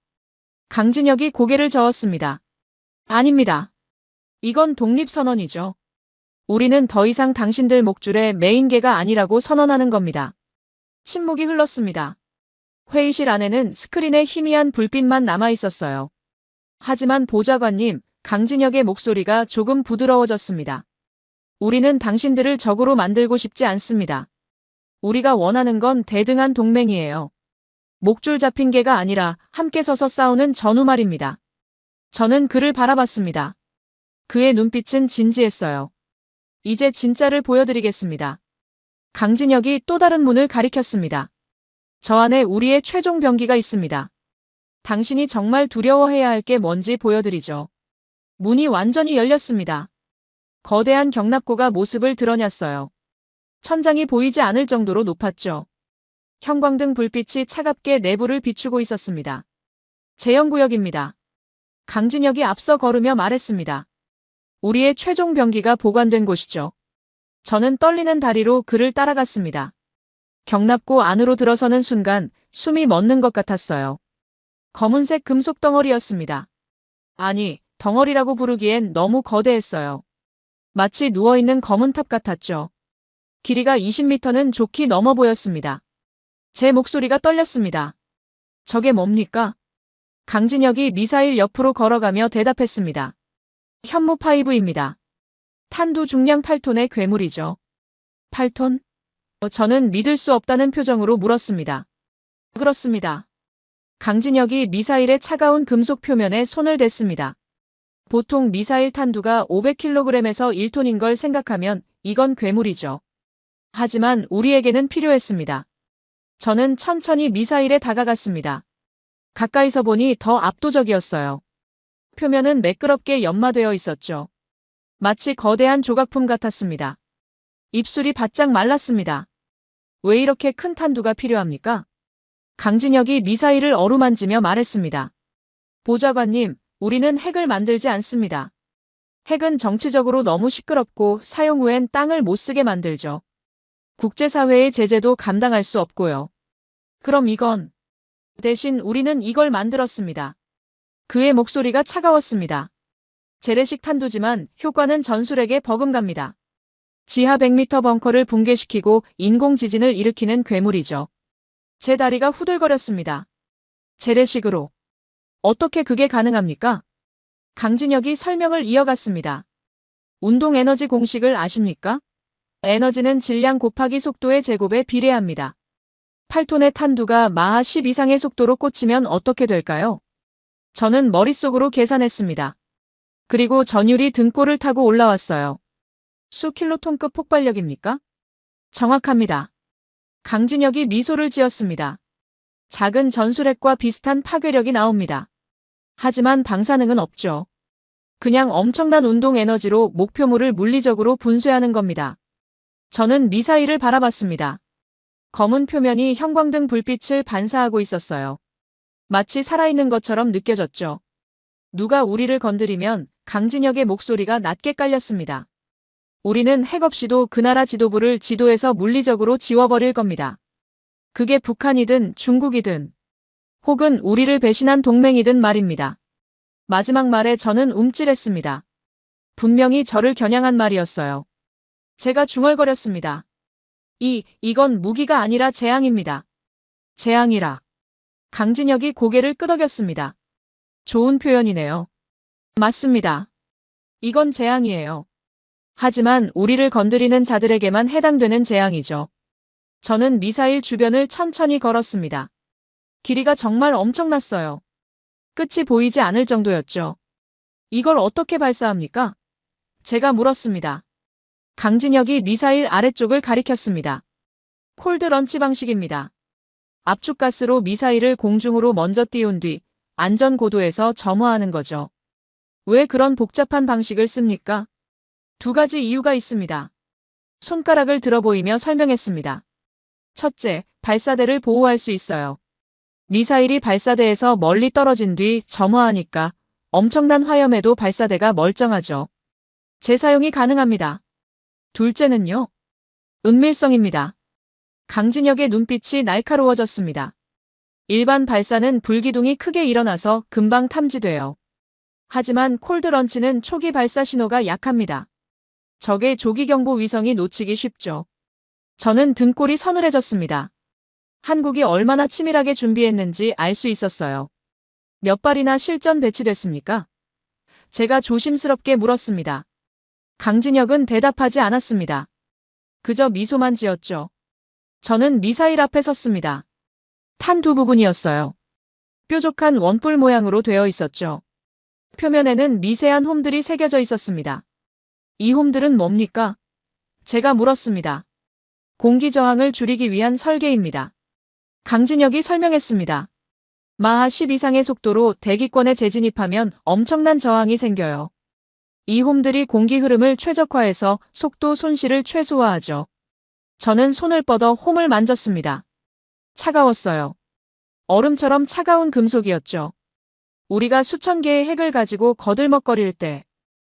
강진혁이 고개를 저었습니다. 아닙니다. 이건 독립선언이죠. 우리는 더 이상 당신들 목줄의 메인계가 아니라고 선언하는 겁니다. 침묵이 흘렀습니다. 회의실 안에는 스크린에 희미한 불빛만 남아 있었어요. 하지만 보좌관님, 강진혁의 목소리가 조금 부드러워졌습니다. 우리는 당신들을 적으로 만들고 싶지 않습니다. 우리가 원하는 건 대등한 동맹이에요. 목줄 잡힌 개가 아니라 함께 서서 싸우는 전우 말입니다. 저는 그를 바라봤습니다. 그의 눈빛은 진지했어요. 이제 진짜를 보여드리겠습니다. 강진혁이 또 다른 문을 가리켰습니다. 저 안에 우리의 최종 병기가 있습니다. 당신이 정말 두려워해야 할 게 뭔지 보여드리죠. 문이 완전히 열렸습니다. 거대한 경납고가 모습을 드러냈어요. 천장이 보이지 않을 정도로 높았죠. 형광등 불빛이 차갑게 내부를 비추고 있었습니다. 제형구역입니다. 강진혁이 앞서 걸으며 말했습니다. 우리의 최종 병기가 보관된 곳이죠. 저는 떨리는 다리로 그를 따라갔습니다. 경납고 안으로 들어서는 순간 숨이 멎는 것 같았어요. 검은색 금속 덩어리였습니다. 아니, 덩어리라고 부르기엔 너무 거대했어요. 마치 누워있는 검은 탑 같았죠. 길이가 20m는 좋게 넘어 보였습니다. 제 목소리가 떨렸습니다. 저게 뭡니까? 강진혁이 미사일 옆으로 걸어가며 대답했습니다. 현무5입니다. 탄두 중량 8톤의 괴물이죠. 8톤? 저는 믿을 수 없다는 표정으로 물었습니다. 그렇습니다. 강진혁이 미사일의 차가운 금속 표면에 손을 댔습니다. 보통 미사일 탄두가 500kg에서 1톤인 걸 생각하면 이건 괴물이죠. 하지만 우리에게는 필요했습니다. 저는 천천히 미사일에 다가갔습니다. 가까이서 보니 더 압도적이었어요. 표면은 매끄럽게 연마되어 있었죠. 마치 거대한 조각품 같았습니다. 입술이 바짝 말랐습니다. 왜 이렇게 큰 탄두가 필요합니까? 강진혁이 미사일을 어루만지며 말했습니다. 보좌관님, 우리는 핵을 만들지 않습니다. 핵은 정치적으로 너무 시끄럽고 사용 후엔 땅을 못 쓰게 만들죠. 국제사회의 제재도 감당할 수 없고요. 그럼 이건? 대신 우리는 이걸 만들었습니다. 그의 목소리가 차가웠습니다. 재래식 탄두지만 효과는 전술핵에 버금갑니다. 지하 100m 벙커를 붕괴시키고 인공지진을 일으키는 괴물이죠. 제 다리가 후들거렸습니다. 재래식으로. 어떻게 그게 가능합니까? 강진혁이 설명을 이어갔습니다. 운동에너지 공식을 아십니까? 에너지는 질량 곱하기 속도의 제곱에 비례합니다. 8톤의 탄두가 마하 10 이상의 속도로 꽂히면 어떻게 될까요? 저는 머릿속으로 계산했습니다. 그리고 전율이 등골을 타고 올라왔어요. 수킬로톤급 폭발력입니까? 정확합니다. 강진혁이 미소를 지었습니다. 작은 전술핵과 비슷한 파괴력이 나옵니다. 하지만 방사능은 없죠. 그냥 엄청난 운동 에너지로 목표물을 물리적으로 분쇄하는 겁니다. 저는 미사일을 바라봤습니다. 검은 표면이 형광등 불빛을 반사하고 있었어요. 마치 살아있는 것처럼 느껴졌죠. 누가 우리를 건드리면 강진혁의 목소리가 낮게 깔렸습니다. 우리는 핵 없이도 그 나라 지도부를 지도에서 물리적으로 지워버릴 겁니다. 그게 북한이든 중국이든 혹은 우리를 배신한 동맹이든 말입니다. 마지막 말에 저는 움찔했습니다. 분명히 저를 겨냥한 말이었어요. 제가 중얼거렸습니다. 이건 무기가 아니라 재앙입니다. 재앙이라. 강진혁이 고개를 끄덕였습니다. 좋은 표현이네요. 맞습니다. 이건 재앙이에요. 하지만 우리를 건드리는 자들에게만 해당되는 재앙이죠. 저는 미사일 주변을 천천히 걸었습니다. 길이가 정말 엄청났어요. 끝이 보이지 않을 정도였죠. 이걸 어떻게 발사합니까? 제가 물었습니다. 강진혁이 미사일 아래쪽을 가리켰습니다. 콜드 런치 방식입니다. 압축가스로 미사일을 공중으로 먼저 띄운 뒤 안전 고도에서 점화하는 거죠. 왜 그런 복잡한 방식을 씁니까? 두 가지 이유가 있습니다. 손가락을 들어 보이며 설명했습니다. 첫째, 발사대를 보호할 수 있어요. 미사일이 발사대에서 멀리 떨어진 뒤 점화하니까 엄청난 화염에도 발사대가 멀쩡하죠. 재사용이 가능합니다. 둘째는요. 은밀성입니다. 강진혁의 눈빛이 날카로워졌습니다. 일반 발사는 불기둥이 크게 일어나서 금방 탐지돼요. 하지만 콜드런치는 초기 발사 신호가 약합니다. 적의 조기경보 위성이 놓치기 쉽죠. 저는 등골이 서늘해졌습니다. 한국이 얼마나 치밀하게 준비했는지 알 수 있었어요. 몇 발이나 실전 배치됐습니까? 제가 조심스럽게 물었습니다. 강진혁은 대답하지 않았습니다. 그저 미소만 지었죠. 저는 미사일 앞에 섰습니다. 탄 두 부분이었어요. 뾰족한 원뿔 모양으로 되어 있었죠. 표면에는 미세한 홈들이 새겨져 있었습니다. 이 홈들은 뭡니까? 제가 물었습니다. 공기 저항을 줄이기 위한 설계입니다. 강진혁이 설명했습니다. 마하 10 이상의 속도로 대기권에 재진입하면 엄청난 저항이 생겨요. 이 홈들이 공기 흐름을 최적화해서 속도 손실을 최소화하죠. 저는 손을 뻗어 홈을 만졌습니다. 차가웠어요. 얼음처럼 차가운 금속이었죠. 우리가 수천 개의 핵을 가지고 거들먹거릴 때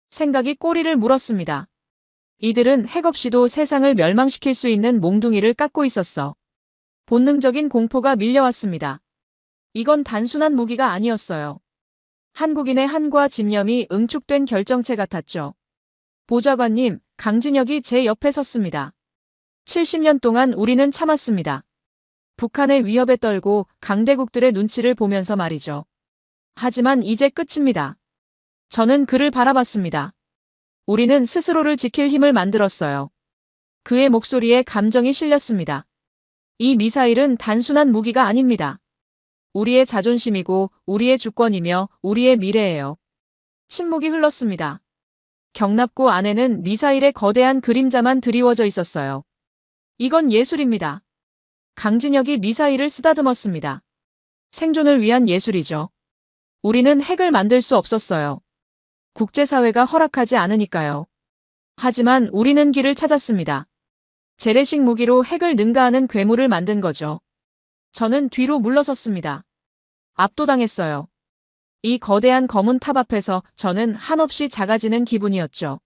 생각이 꼬리를 물었습니다. 이들은 핵 없이도 세상을 멸망시킬 수 있는 몽둥이를 깎고 있었어. 본능적인 공포가 밀려왔습니다. 이건 단순한 무기가 아니었어요. 한국인의 한과 집념이 응축된 결정체 같았죠. 보좌관님, 강진혁이 제 옆에 섰습니다. 70년 동안 우리는 참았습니다. 북한의 위협에 떨고 강대국들의 눈치를 보면서 말이죠. 하지만 이제 끝입니다. 저는 그를 바라봤습니다. 우리는 스스로를 지킬 힘을 만들었어요. 그의 목소리에 감정이 실렸습니다. 이 미사일은 단순한 무기가 아닙니다. 우리의 자존심이고 우리의 주권이며 우리의 미래예요. 침묵이 흘렀습니다. 경납고 안에는 미사일의 거대한 그림자만 드리워져 있었어요. 이건 예술입니다. 강진혁이 미사일을 쓰다듬었습니다. 생존을 위한 예술이죠. 우리는 핵을 만들 수 없었어요. 국제사회가 허락하지 않으니까요. 하지만 우리는 길을 찾았습니다. 재래식 무기로 핵을 능가하는 괴물을 만든 거죠. 저는 뒤로 물러섰습니다. 압도당했어요. 이 거대한 검은 탑 앞에서 저는 한없이 작아지는 기분이었죠.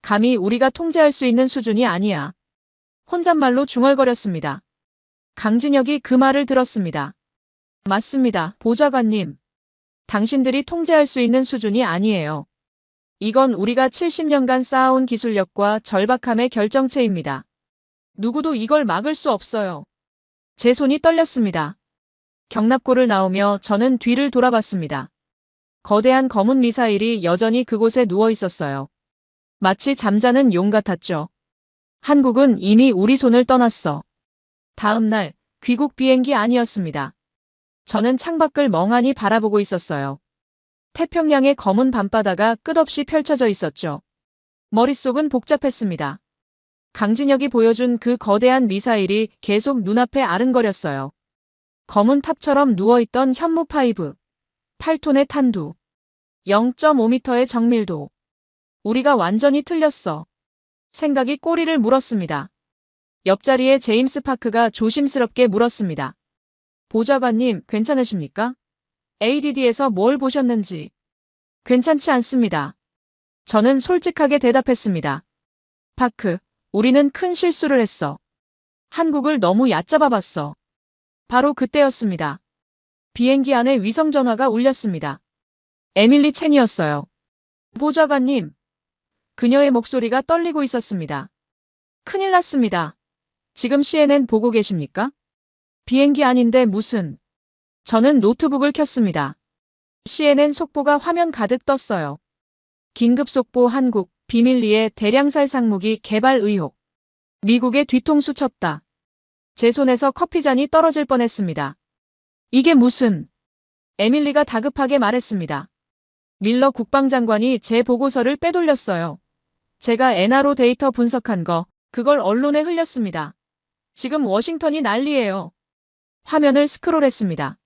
감히 우리가 통제할 수 있는 수준이 아니야. 혼잣말로 중얼거렸습니다. 강진혁이 그 말을 들었습니다. 맞습니다, 보좌관님. 당신들이 통제할 수 있는 수준이 아니에요. 이건 우리가 70년간 쌓아온 기술력과 절박함의 결정체입니다. 누구도 이걸 막을 수 없어요. 제 손이 떨렸습니다. 경납고를 나오며 저는 뒤를 돌아봤습니다. 거대한 검은 미사일이 여전히 그곳에 누워 있었어요. 마치 잠자는 용 같았죠. 한국은 이미 우리 손을 떠났어. 다음 날, 귀국 비행기 아니었습니다. 저는 창밖을 멍하니 바라보고 있었어요. 태평양의 검은 밤바다가 끝없이 펼쳐져 있었죠. 머릿속은 복잡했습니다. 강진혁이 보여준 그 거대한 미사일이 계속 눈앞에 아른거렸어요. 검은 탑처럼 누워있던 현무5, 8톤의 탄두, 0.5m의 정밀도. 우리가 완전히 틀렸어. 생각이 꼬리를 물었습니다. 옆자리에 제임스 파크가 조심스럽게 물었습니다. 보좌관님, 괜찮으십니까? ADD에서 뭘 보셨는지. 괜찮지 않습니다. 저는 솔직하게 대답했습니다. 파크, 우리는 큰 실수를 했어. 한국을 너무 얕잡아 봤어. 바로 그때였습니다. 비행기 안에 위성전화가 울렸습니다. 에밀리 첸이었어요. 보좌관님. 그녀의 목소리가 떨리고 있었습니다. 큰일 났습니다. 지금 CNN 보고 계십니까? 비행기 아닌데 무슨. 저는 노트북을 켰습니다. CNN 속보가 화면 가득 떴어요. 긴급 속보 한국, 비밀리에 대량살 상무기 개발 의혹. 미국의 뒤통수 쳤다. 제 손에서 커피잔이 떨어질 뻔했습니다. 이게 무슨. 에밀리가 다급하게 말했습니다. 밀러 국방장관이 제 보고서를 빼돌렸어요. 제가 NRO 데이터 분석한 거, 그걸 언론에 흘렸습니다. 지금 워싱턴이 난리예요. 화면을 스크롤했습니다.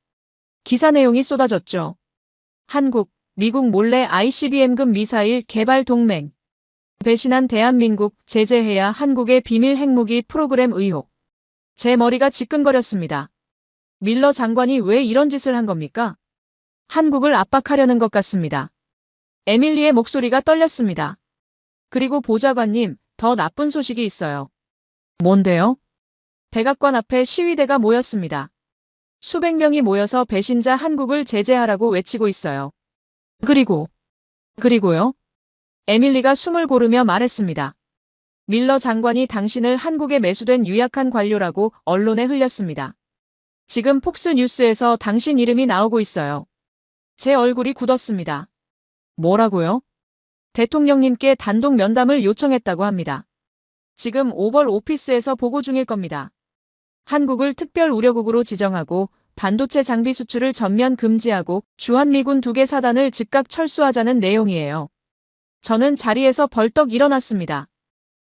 기사 내용이 쏟아졌죠. 한국, 미국 몰래 ICBM급 미사일 개발 동맹. 배신한 대한민국 제재해야 한국의 비밀 핵무기 프로그램 의혹. 제 머리가 지끈거렸습니다. 밀러 장관이 왜 이런 짓을 한 겁니까? 한국을 압박하려는 것 같습니다. 에밀리의 목소리가 떨렸습니다. 그리고 보좌관님, 더 나쁜 소식이 있어요. 뭔데요? 백악관 앞에 시위대가 모였습니다. 수백 명이 모여서 배신자 한국을 제재하라고 외치고 있어요. 그리고요? 에밀리가 숨을 고르며 말했습니다. 밀러 장관이 당신을 한국에 매수된 유약한 관료라고 언론에 흘렸습니다. 지금 폭스뉴스에서 당신 이름이 나오고 있어요. 제 얼굴이 굳었습니다. 뭐라고요? 대통령님께 단독 면담을 요청했다고 합니다. 지금 오벌 오피스에서 보고 중일 겁니다. 한국을 특별 우려국으로 지정하고 반도체 장비 수출을 전면 금지하고 주한미군 2개 사단을 즉각 철수하자는 내용이에요. 저는 자리에서 벌떡 일어났습니다.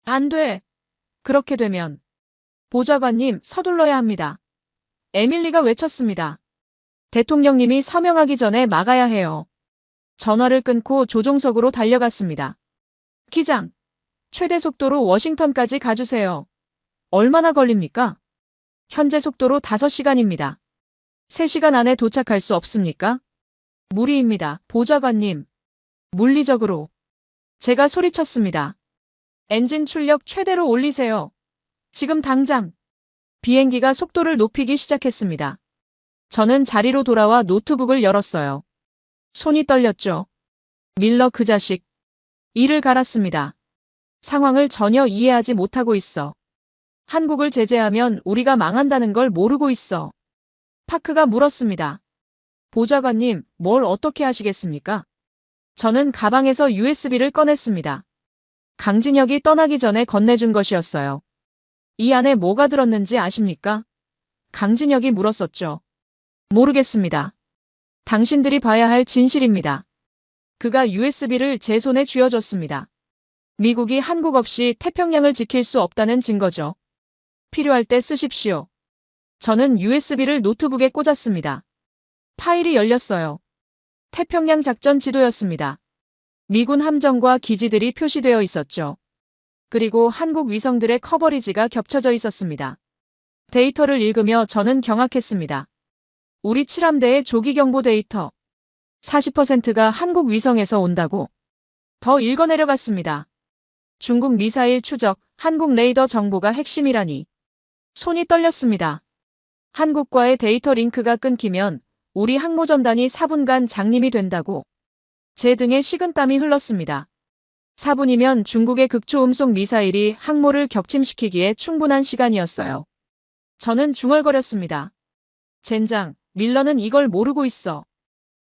안 돼. 그렇게 되면. 보좌관님, 서둘러야 합니다. 에밀리가 외쳤습니다. 대통령님이 서명하기 전에 막아야 해요. 전화를 끊고 조종석으로 달려갔습니다. 기장, 최대 속도로 워싱턴까지 가주세요. 얼마나 걸립니까? 현재 속도로 5시간입니다. 3시간 안에 도착할 수 없습니까? 무리입니다. 보좌관님. 물리적으로. 제가 소리쳤습니다. 엔진 출력 최대로 올리세요. 지금 당장. 비행기가 속도를 높이기 시작했습니다. 저는 자리로 돌아와 노트북을 열었어요. 손이 떨렸죠. 밀러 그 자식. 이를 갈았습니다. 상황을 전혀 이해하지 못하고 있어. 한국을 제재하면 우리가 망한다는 걸 모르고 있어. 파크가 물었습니다. 보좌관님, 뭘 어떻게 하시겠습니까? 저는 가방에서 USB를 꺼냈습니다. 강진혁이 떠나기 전에 건네준 것이었어요. 이 안에 뭐가 들었는지 아십니까? 강진혁이 물었었죠. 모르겠습니다. 당신들이 봐야 할 진실입니다. 그가 USB를 제 손에 쥐어줬습니다. 미국이 한국 없이 태평양을 지킬 수 없다는 증거죠. 필요할 때 쓰십시오. 저는 USB를 노트북에 꽂았습니다. 파일이 열렸어요. 태평양 작전 지도였습니다. 미군 함정과 기지들이 표시되어 있었죠. 그리고 한국 위성들의 커버리지가 겹쳐져 있었습니다. 데이터를 읽으며 저는 경악했습니다. 우리 7함대의 조기경보 데이터. 40%가 한국 위성에서 온다고. 더 읽어내려갔습니다. 중국 미사일 추적, 한국 레이더 정보가 핵심이라니. 손이 떨렸습니다. 한국과의 데이터 링크가 끊기면 우리 항모전단이 4분간 장님이 된다고. 제 등에 식은땀이 흘렀습니다. 4분이면 중국의 극초음속 미사일이 항모를 격침시키기에 충분한 시간이었어요. 저는 중얼거렸습니다. 젠장, 밀러는 이걸 모르고 있어.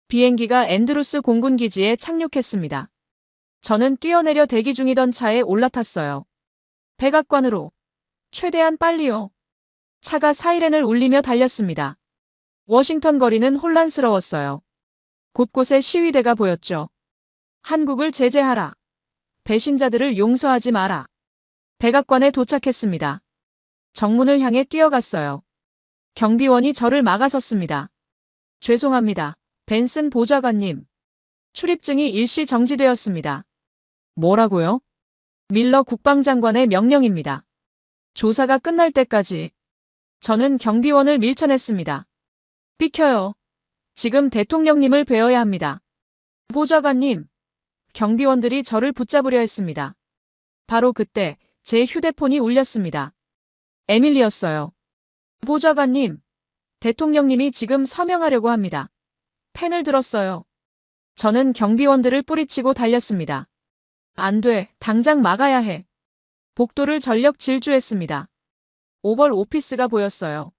비행기가 앤드루스 공군기지에 착륙했습니다. 저는 뛰어내려 대기 중이던 차에 올라탔어요. 백악관으로. 최대한 빨리요. 차가 사이렌을 울리며 달렸습니다. 워싱턴 거리는 혼란스러웠어요. 곳곳에 시위대가 보였죠. 한국을 제재하라. 배신자들을 용서하지 마라. 백악관에 도착했습니다. 정문을 향해 뛰어갔어요. 경비원이 저를 막아섰습니다. 죄송합니다. 벤슨 보좌관님. 출입증이 일시 정지되었습니다. 뭐라고요? 밀러 국방장관의 명령입니다. 조사가 끝날 때까지. 저는 경비원을 밀쳐냈습니다. 비켜요. 지금 대통령님을 뵈어야 합니다. 보좌관님. 경비원들이 저를 붙잡으려 했습니다. 바로 그때 제 휴대폰이 울렸습니다. 에밀리였어요. 보좌관님. 대통령님이 지금 서명하려고 합니다. 펜을 들었어요. 저는 경비원들을 뿌리치고 달렸습니다. 안 돼, 당장 막아야 해. 복도를 전력 질주했습니다. 오벌 오피스가 보였어요.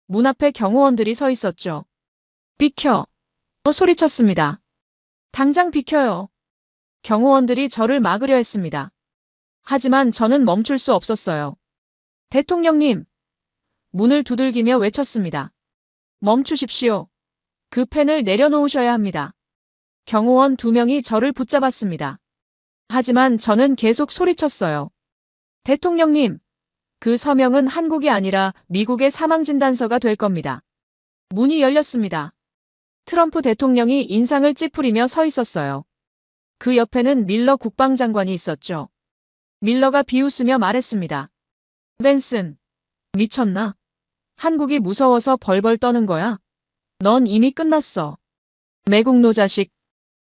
문 앞에 경호원들이 서 있었죠. 비켜! 소리쳤습니다. 당장 비켜요. 경호원들이 저를 막으려 했습니다. 하지만 저는 멈출 수 없었어요. 대통령님! 문을 두들기며 외쳤습니다. 멈추십시오. 그 펜을 내려놓으셔야 합니다. 경호원 2명이 저를 붙잡았습니다. 하지만 저는 계속 소리쳤어요. 대통령님! 그 서명은 한국이 아니라 미국의 사망진단서가 될 겁니다. 문이 열렸습니다. 트럼프 대통령이 인상을 찌푸리며 서 있었어요. 그 옆에는 밀러 국방장관이 있었죠. 밀러가 비웃으며 말했습니다. 벤슨, 미쳤나? 한국이 무서워서 벌벌 떠는 거야? 넌 이미 끝났어. 매국노 자식.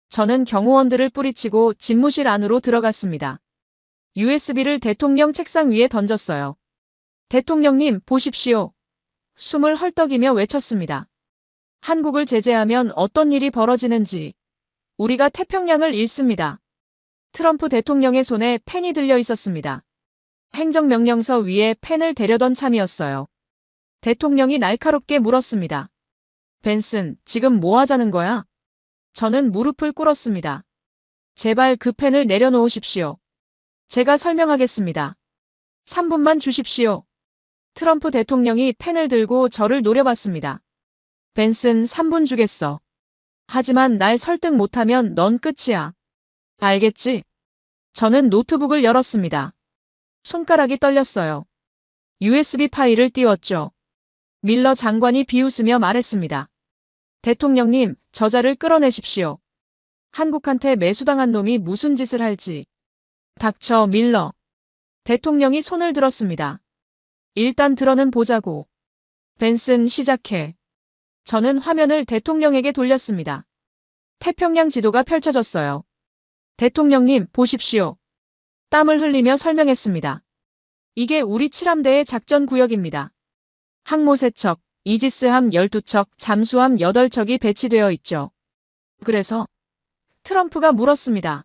저는 경호원들을 뿌리치고 집무실 안으로 들어갔습니다. USB를 대통령 책상 위에 던졌어요. 대통령님, 보십시오. 숨을 헐떡이며 외쳤습니다. 한국을 제재하면 어떤 일이 벌어지는지. 우리가 태평양을 잃습니다. 트럼프 대통령의 손에 펜이 들려 있었습니다. 행정명령서 위에 펜을 대려던 참이었어요. 대통령이 날카롭게 물었습니다. 벤슨, 지금 뭐 하자는 거야? 저는 무릎을 꿇었습니다. 제발 그 펜을 내려놓으십시오. 제가 설명하겠습니다. 3분만 주십시오. 트럼프 대통령이 펜을 들고 저를 노려봤습니다. 벤슨, 3분 주겠어. 하지만 날 설득 못하면 넌 끝이야. 알겠지? 저는 노트북을 열었습니다. 손가락이 떨렸어요. USB 파일을 띄웠죠. 밀러 장관이 비웃으며 말했습니다. 대통령님, 저자를 끌어내십시오. 한국한테 매수당한 놈이 무슨 짓을 할지. 닥쳐, 밀러. 대통령이 손을 들었습니다. 일단 들어는 보자고. 벤슨, 시작해. 저는 화면을 대통령에게 돌렸습니다. 태평양 지도가 펼쳐졌어요. 대통령님, 보십시오. 땀을 흘리며 설명했습니다. 이게 우리 칠함대의 작전 구역입니다. 항모 3척, 이지스함 12척, 잠수함 8척이 배치되어 있죠. 그래서 트럼프가 물었습니다.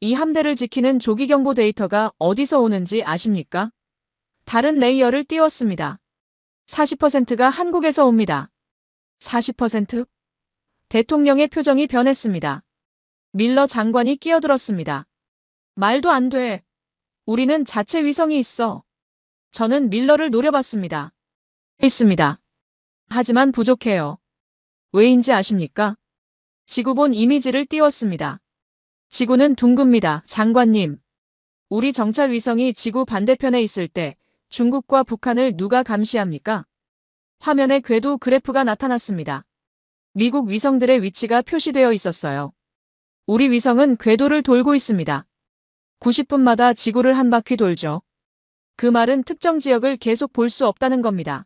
이 함대를 지키는 조기경보 데이터가 어디서 오는지 아십니까? 다른 레이어를 띄웠습니다. 40%가 한국에서 옵니다. 40%? 대통령의 표정이 변했습니다. 밀러 장관이 끼어들었습니다. 말도 안 돼. 우리는 자체 위성이 있어. 저는 밀러를 노려봤습니다. 있습니다. 하지만 부족해요. 왜인지 아십니까? 지구본 이미지를 띄웠습니다. 지구는 둥급니다, 장관님. 우리 정찰 위성이 지구 반대편에 있을 때 중국과 북한을 누가 감시합니까? 화면에 궤도 그래프가 나타났습니다. 미국 위성들의 위치가 표시되어 있었어요. 우리 위성은 궤도를 돌고 있습니다. 90분마다 지구를 한 바퀴 돌죠. 그 말은 특정 지역을 계속 볼 수 없다는 겁니다.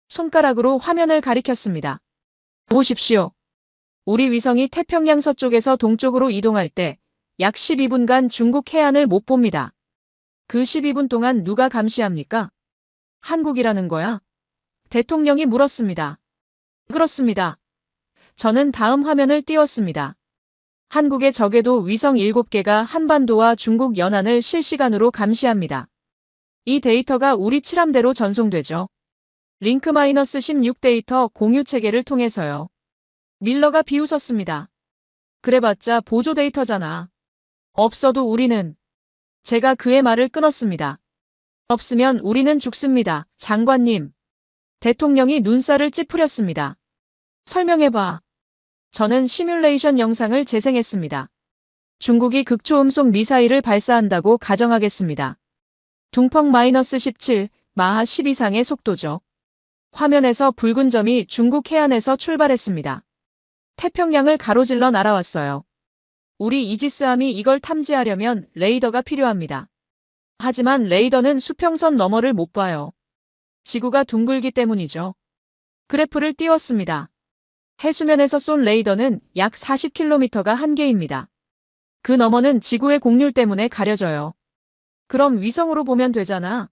손가락으로 화면을 가리켰습니다. 보십시오. 우리 위성이 태평양 서쪽에서 동쪽으로 이동할 때 약 12분간 중국 해안을 못 봅니다. 그 12분 동안 누가 감시합니까? 한국이라는 거야? 대통령이 물었습니다. 그렇습니다. 저는 다음 화면을 띄웠습니다. 한국의 적에도 위성 7개가 한반도와 중국 연안을 실시간으로 감시합니다. 이 데이터가 우리 칠함대로 전송되죠. 링크-16 데이터 공유 체계를 통해서요. 밀러가 비웃었습니다. 그래봤자 보조 데이터잖아. 없어도 우리는. 제가 그의 말을 끊었습니다. 없으면 우리는 죽습니다, 장관님. 대통령이 눈살을 찌푸렸습니다. 설명해봐. 저는 시뮬레이션 영상을 재생했습니다. 중국이 극초음속 미사일을 발사한다고 가정하겠습니다. 둥펑-17, 마하 10 이상의 속도죠. 화면에서 붉은 점이 중국 해안에서 출발했습니다. 태평양을 가로질러 날아왔어요. 우리 이지스함이 이걸 탐지하려면 레이더가 필요합니다. 하지만 레이더는 수평선 너머를 못 봐요. 지구가 둥글기 때문이죠. 그래프를 띄웠습니다. 해수면에서 쏜 레이더는 약 40km가 한계입니다. 그 너머는 지구의 곡률 때문에 가려져요. 그럼 위성으로 보면 되잖아.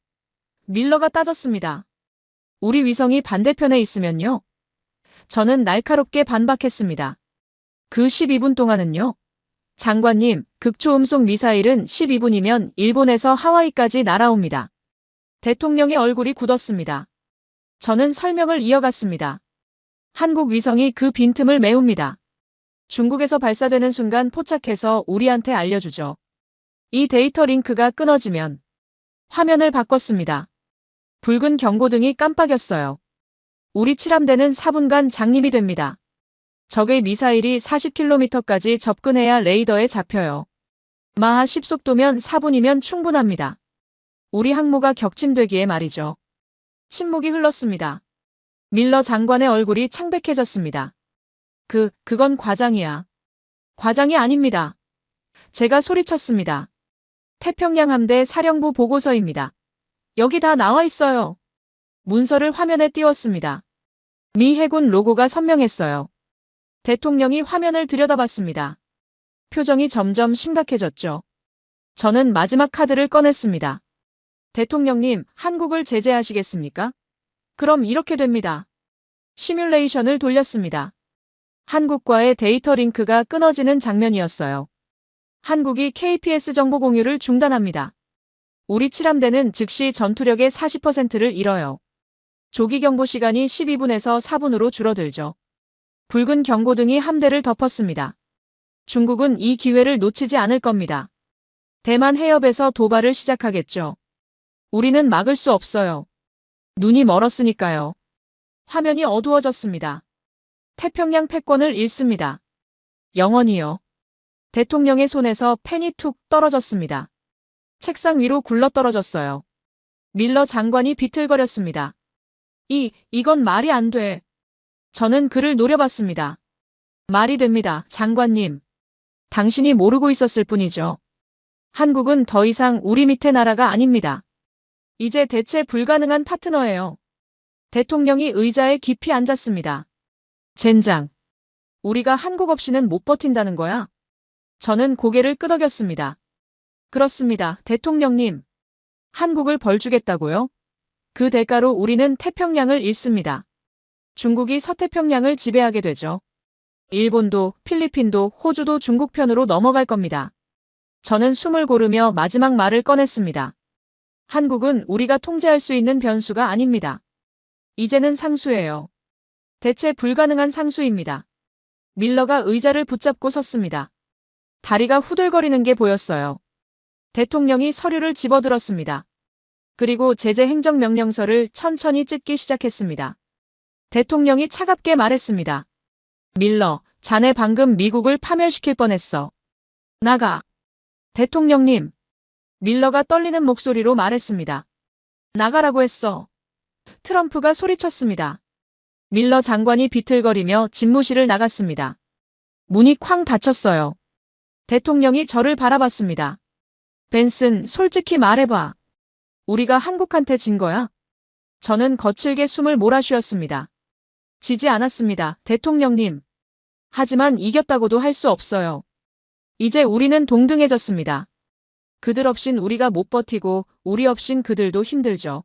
밀러가 따졌습니다. 우리 위성이 반대편에 있으면요? 저는 날카롭게 반박했습니다. 그 12분 동안은요? 장관님, 극초음속 미사일은 12분이면 일본에서 하와이까지 날아옵니다. 대통령의 얼굴이 굳었습니다. 저는 설명을 이어갔습니다. 한국 위성이 그 빈틈을 메웁니다. 중국에서 발사되는 순간 포착해서 우리한테 알려주죠. 이 데이터 링크가 끊어지면 화면을 바꿨습니다. 붉은 경고등이 깜빡였어요. 우리 칠함대는 4분간 장림이 됩니다. 적의 미사일이 40km까지 접근해야 레이더에 잡혀요. 마하 10속도면 4분이면 충분합니다. 우리 항모가 격침되기에 말이죠. 침묵이 흘렀습니다. 밀러 장관의 얼굴이 창백해졌습니다. 그건 과장이야. 과장이 아닙니다. 제가 소리쳤습니다. 태평양 함대 사령부 보고서입니다. 여기 다 나와 있어요. 문서를 화면에 띄웠습니다. 미 해군 로고가 선명했어요. 대통령이 화면을 들여다봤습니다. 표정이 점점 심각해졌죠. 저는 마지막 카드를 꺼냈습니다. 대통령님, 한국을 제재하시겠습니까? 그럼 이렇게 됩니다. 시뮬레이션을 돌렸습니다. 한국과의 데이터 링크가 끊어지는 장면이었어요. 한국이 KPS 정보 공유를 중단합니다. 우리 칠함대는 즉시 전투력의 40%를 잃어요. 조기 경보 시간이 12분에서 4분으로 줄어들죠. 붉은 경고등이 함대를 덮었습니다. 중국은 이 기회를 놓치지 않을 겁니다. 대만 해협에서 도발을 시작하겠죠. 우리는 막을 수 없어요. 눈이 멀었으니까요. 화면이 어두워졌습니다. 태평양 패권을 잃습니다. 영원히요. 대통령의 손에서 펜이 툭 떨어졌습니다. 책상 위로 굴러떨어졌어요. 밀러 장관이 비틀거렸습니다. 이건 말이 안 돼. 저는 그를 노려봤습니다. 말이 됩니다, 장관님. 당신이 모르고 있었을 뿐이죠. 한국은 더 이상 우리 밑에 나라가 아닙니다. 이제 대체 불가능한 파트너예요. 대통령이 의자에 깊이 앉았습니다. 젠장. 우리가 한국 없이는 못 버틴다는 거야? 저는 고개를 끄덕였습니다. 그렇습니다, 대통령님. 한국을 벌주겠다고요? 그 대가로 우리는 태평양을 잃습니다. 중국이 서태평양을 지배하게 되죠. 일본도, 필리핀도, 호주도 중국 편으로 넘어갈 겁니다. 저는 숨을 고르며 마지막 말을 꺼냈습니다. 한국은 우리가 통제할 수 있는 변수가 아닙니다. 이제는 상수예요. 대체 불가능한 상수입니다. 밀러가 의자를 붙잡고 섰습니다. 다리가 후들거리는 게 보였어요. 대통령이 서류를 집어들었습니다. 그리고 제재 행정명령서를 천천히 찢기 시작했습니다. 대통령이 차갑게 말했습니다. 밀러, 자네 방금 미국을 파멸시킬 뻔했어. 나가. 대통령님. 밀러가 떨리는 목소리로 말했습니다. 나가라고 했어. 트럼프가 소리쳤습니다. 밀러 장관이 비틀거리며 집무실을 나갔습니다. 문이 쾅 닫혔어요. 대통령이 저를 바라봤습니다. 벤슨, 솔직히 말해봐. 우리가 한국한테 진 거야? 저는 거칠게 숨을 몰아쉬었습니다. 지지 않았습니다, 대통령님. 하지만 이겼다고도 할 수 없어요. 이제 우리는 동등해졌습니다. 그들 없인 우리가 못 버티고 우리 없인 그들도 힘들죠.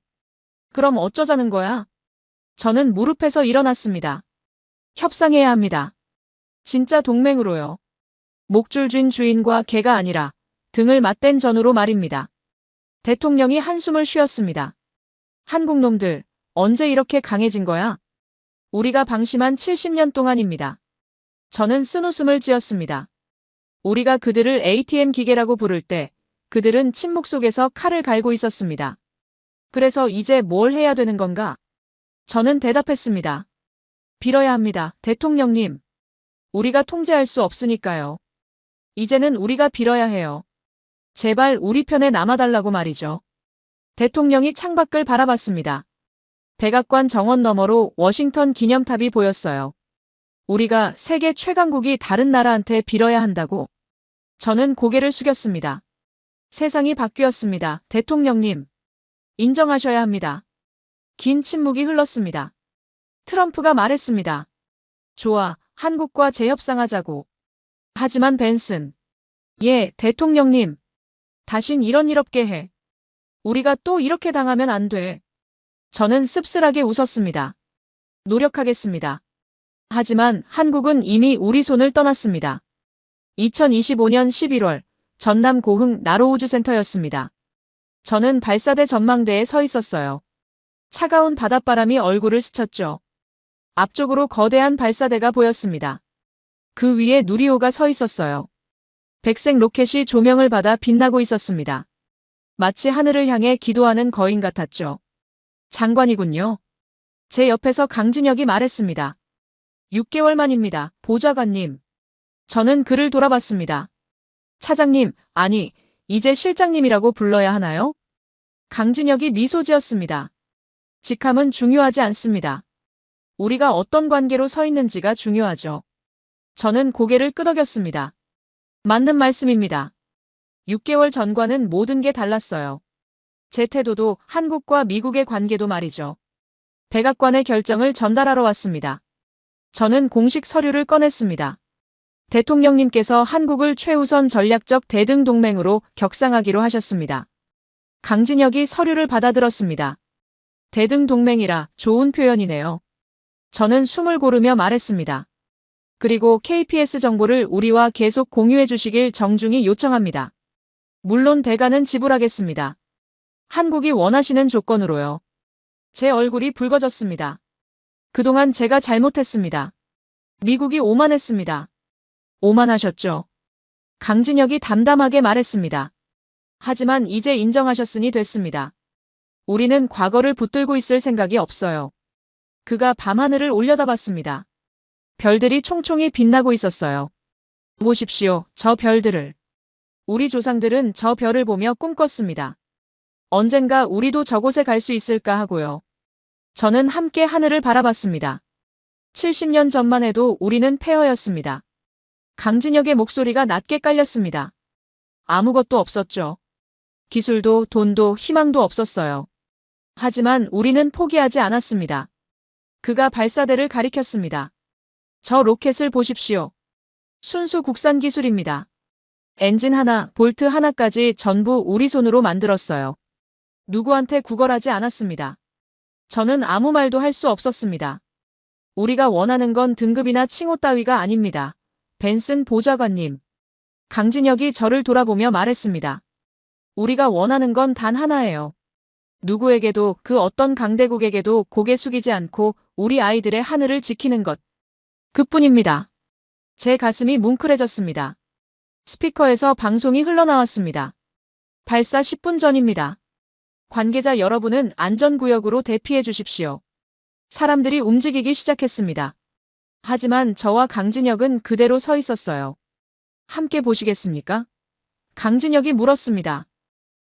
그럼 어쩌자는 거야? 저는 무릎에서 일어났습니다. 협상해야 합니다. 진짜 동맹으로요. 목줄 쥔 주인과 개가 아니라 등을 맞댄 전우로 말입니다. 대통령이 한숨을 쉬었습니다. 한국 놈들, 언제 이렇게 강해진 거야? 우리가 방심한 70년 동안입니다. 저는 쓴웃음을 지었습니다. 우리가 그들을 ATM 기계라고 부를 때 그들은 침묵 속에서 칼을 갈고 있었습니다. 그래서 이제 뭘 해야 되는 건가? 저는 대답했습니다. 빌어야 합니다, 대통령님. 우리가 통제할 수 없으니까요. 이제는 우리가 빌어야 해요. 제발 우리 편에 남아달라고 말이죠. 대통령이 창밖을 바라봤습니다. 백악관 정원 너머로 워싱턴 기념탑이 보였어요. 우리가 세계 최강국이 다른 나라한테 빌어야 한다고? 저는 고개를 숙였습니다. 세상이 바뀌었습니다, 대통령님. 인정하셔야 합니다. 긴 침묵이 흘렀습니다. 트럼프가 말했습니다. 좋아, 한국과 재협상하자고. 하지만 벤슨. 예, 대통령님. 다신 이런 일 없게 해. 우리가 또 이렇게 당하면 안 돼. 저는 씁쓸하게 웃었습니다. 노력하겠습니다. 하지만 한국은 이미 우리 손을 떠났습니다. 2025년 11월 전남 고흥 나로우주센터였습니다. 저는 발사대 전망대에 서 있었어요. 차가운 바닷바람이 얼굴을 스쳤죠. 앞쪽으로 거대한 발사대가 보였습니다. 그 위에 누리호가 서 있었어요. 백색 로켓이 조명을 받아 빛나고 있었습니다. 마치 하늘을 향해 기도하는 거인 같았죠. 장관이군요. 제 옆에서 강진혁이 말했습니다. 6개월 만입니다, 보좌관님. 저는 그를 돌아봤습니다. 차장님, 아니, 이제 실장님이라고 불러야 하나요? 강진혁이 미소 지었습니다. 직함은 중요하지 않습니다. 우리가 어떤 관계로 서 있는지가 중요하죠. 저는 고개를 끄덕였습니다. 맞는 말씀입니다. 6개월 전과는 모든 게 달랐어요. 제 태도도 한국과 미국의 관계도 말이죠. 백악관의 결정을 전달하러 왔습니다. 저는 공식 서류를 꺼냈습니다. 대통령님께서 한국을 최우선 전략적 대등 동맹으로 격상하기로 하셨습니다. 강진혁이 서류를 받아들었습니다. 대등 동맹이라 좋은 표현이네요. 저는 숨을 고르며 말했습니다. 그리고 KPS 정보를 우리와 계속 공유해 주시길 정중히 요청합니다. 물론 대가는 지불하겠습니다. 한국이 원하시는 조건으로요. 제 얼굴이 붉어졌습니다. 그동안 제가 잘못했습니다. 미국이 오만했습니다. 오만하셨죠. 강진혁이 담담하게 말했습니다. 하지만 이제 인정하셨으니 됐습니다. 우리는 과거를 붙들고 있을 생각이 없어요. 그가 밤하늘을 올려다봤습니다. 별들이 총총히 빛나고 있었어요. 보십시오, 저 별들을. 우리 조상들은 저 별을 보며 꿈꿨습니다. 언젠가 우리도 저곳에 갈 수 있을까 하고요. 저는 함께 하늘을 바라봤습니다. 70년 전만 해도 우리는 폐허였습니다. 강진혁의 목소리가 낮게 깔렸습니다. 아무것도 없었죠. 기술도 돈도 희망도 없었어요. 하지만 우리는 포기하지 않았습니다. 그가 발사대를 가리켰습니다. 저 로켓을 보십시오. 순수 국산 기술입니다. 엔진 하나, 볼트 하나까지 전부 우리 손으로 만들었어요. 누구한테 구걸하지 않았습니다. 저는 아무 말도 할 수 없었습니다. 우리가 원하는 건 등급이나 칭호 따위가 아닙니다. 벤슨 보좌관님. 강진혁이 저를 돌아보며 말했습니다. 우리가 원하는 건 단 하나예요. 누구에게도 그 어떤 강대국에게도 고개 숙이지 않고 우리 아이들의 하늘을 지키는 것. 그뿐입니다. 제 가슴이 뭉클해졌습니다. 스피커에서 방송이 흘러나왔습니다. 발사 10분 전입니다. 관계자 여러분은 안전구역으로 대피해 주십시오. 사람들이 움직이기 시작했습니다. 하지만 저와 강진혁은 그대로 서 있었어요. 함께 보시겠습니까? 강진혁이 물었습니다.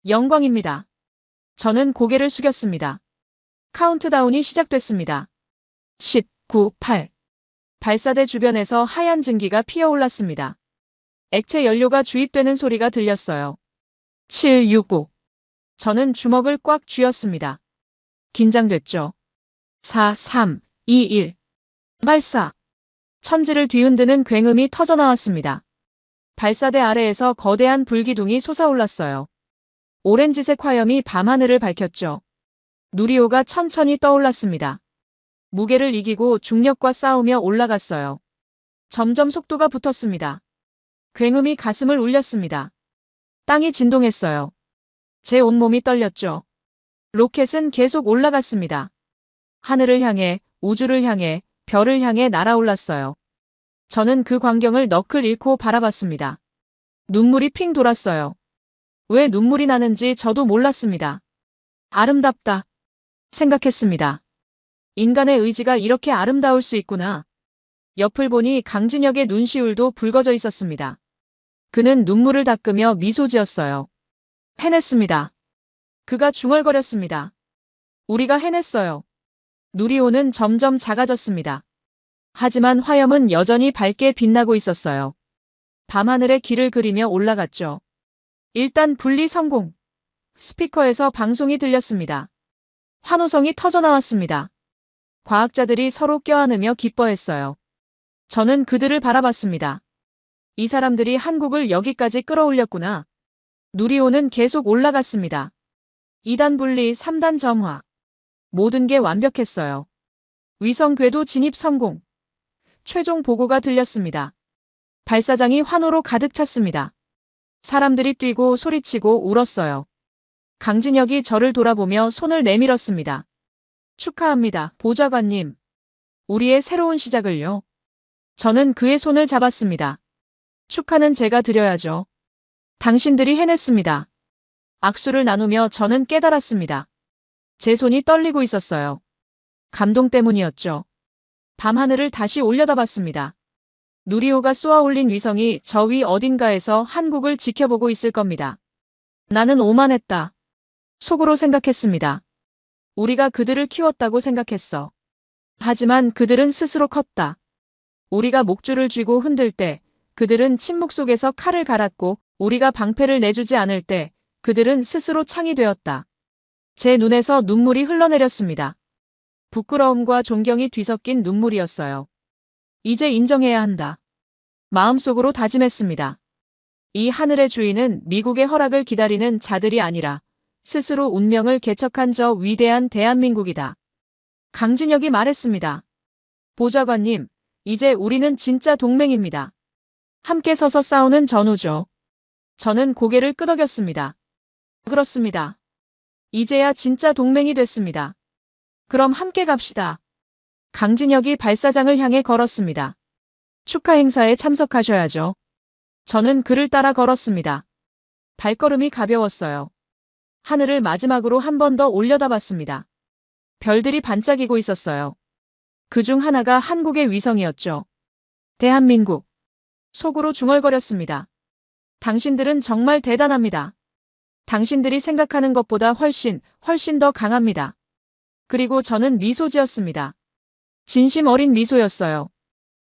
영광입니다. 저는 고개를 숙였습니다. 카운트다운이 시작됐습니다. 10, 9, 8. 발사대 주변에서 하얀 증기가 피어올랐습니다. 액체 연료가 주입되는 소리가 들렸어요. 7, 6, 5. 저는 주먹을 꽉 쥐었습니다. 긴장됐죠. 4, 3, 2, 1. 발사. 천지를 뒤흔드는 굉음이 터져나왔습니다. 발사대 아래에서 거대한 불기둥이 솟아올랐어요. 오렌지색 화염이 밤하늘을 밝혔죠. 누리호가 천천히 떠올랐습니다. 무게를 이기고 중력과 싸우며 올라갔어요. 점점 속도가 붙었습니다. 굉음이 가슴을 울렸습니다. 땅이 진동했어요. 제 온몸이 떨렸죠. 로켓은 계속 올라갔습니다. 하늘을 향해, 우주를 향해, 별을 향해 날아올랐어요. 저는 그 광경을 너클 잃고 바라봤습니다. 눈물이 핑 돌았어요. 왜 눈물이 나는지 저도 몰랐습니다. 아름답다 생각했습니다. 인간의 의지가 이렇게 아름다울 수 있구나. 옆을 보니 강진혁의 눈시울도 붉어져 있었습니다. 그는 눈물을 닦으며 미소 지었어요. 해냈습니다. 그가 중얼거렸습니다. 우리가 해냈어요. 누리호는 점점 작아졌습니다. 하지만 화염은 여전히 밝게 빛나고 있었어요. 밤하늘에 길을 그리며 올라갔죠. 일단 분리 성공. 스피커에서 방송이 들렸습니다. 환호성이 터져나왔습니다. 과학자들이 서로 껴안으며 기뻐했어요. 저는 그들을 바라봤습니다. 이 사람들이 한국을 여기까지 끌어올렸구나. 누리호는 계속 올라갔습니다. 2단 분리, 3단 점화. 모든 게 완벽했어요. 위성 궤도 진입 성공. 최종 보고가 들렸습니다. 발사장이 환호로 가득 찼습니다. 사람들이 뛰고 소리치고 울었어요. 강진혁이 저를 돌아보며 손을 내밀었습니다. 축하합니다, 보좌관님. 우리의 새로운 시작을요. 저는 그의 손을 잡았습니다. 축하는 제가 드려야죠. 당신들이 해냈습니다. 악수를 나누며 저는 깨달았습니다. 제 손이 떨리고 있었어요. 감동 때문이었죠. 밤하늘을 다시 올려다봤습니다. 누리호가 쏘아올린 위성이 저 위 어딘가에서 한국을 지켜보고 있을 겁니다. 나는 오만했다. 속으로 생각했습니다. 우리가 그들을 키웠다고 생각했어. 하지만 그들은 스스로 컸다. 우리가 목줄을 쥐고 흔들 때 그들은 침묵 속에서 칼을 갈았고, 우리가 방패를 내주지 않을 때 그들은 스스로 창이 되었다. 제 눈에서 눈물이 흘러내렸습니다. 부끄러움과 존경이 뒤섞인 눈물이었어요. 이제 인정해야 한다. 마음속으로 다짐했습니다. 이 하늘의 주인은 미국의 허락을 기다리는 자들이 아니라 스스로 운명을 개척한 저 위대한 대한민국이다. 강진혁이 말했습니다. 보좌관님, 이제 우리는 진짜 동맹입니다. 함께 서서 싸우는 전우죠. 저는 고개를 끄덕였습니다. 그렇습니다. 이제야 진짜 동맹이 됐습니다. 그럼 함께 갑시다. 강진혁이 발사장을 향해 걸었습니다. 축하 행사에 참석하셔야죠. 저는 그를 따라 걸었습니다. 발걸음이 가벼웠어요. 하늘을 마지막으로 한 번 더 올려다봤습니다. 별들이 반짝이고 있었어요. 그중 하나가 한국의 위성이었죠. 대한민국. 속으로 중얼거렸습니다. 당신들은 정말 대단합니다. 당신들이 생각하는 것보다 훨씬 더 강합니다. 그리고 저는 미소 지었습니다. 진심 어린 미소였어요.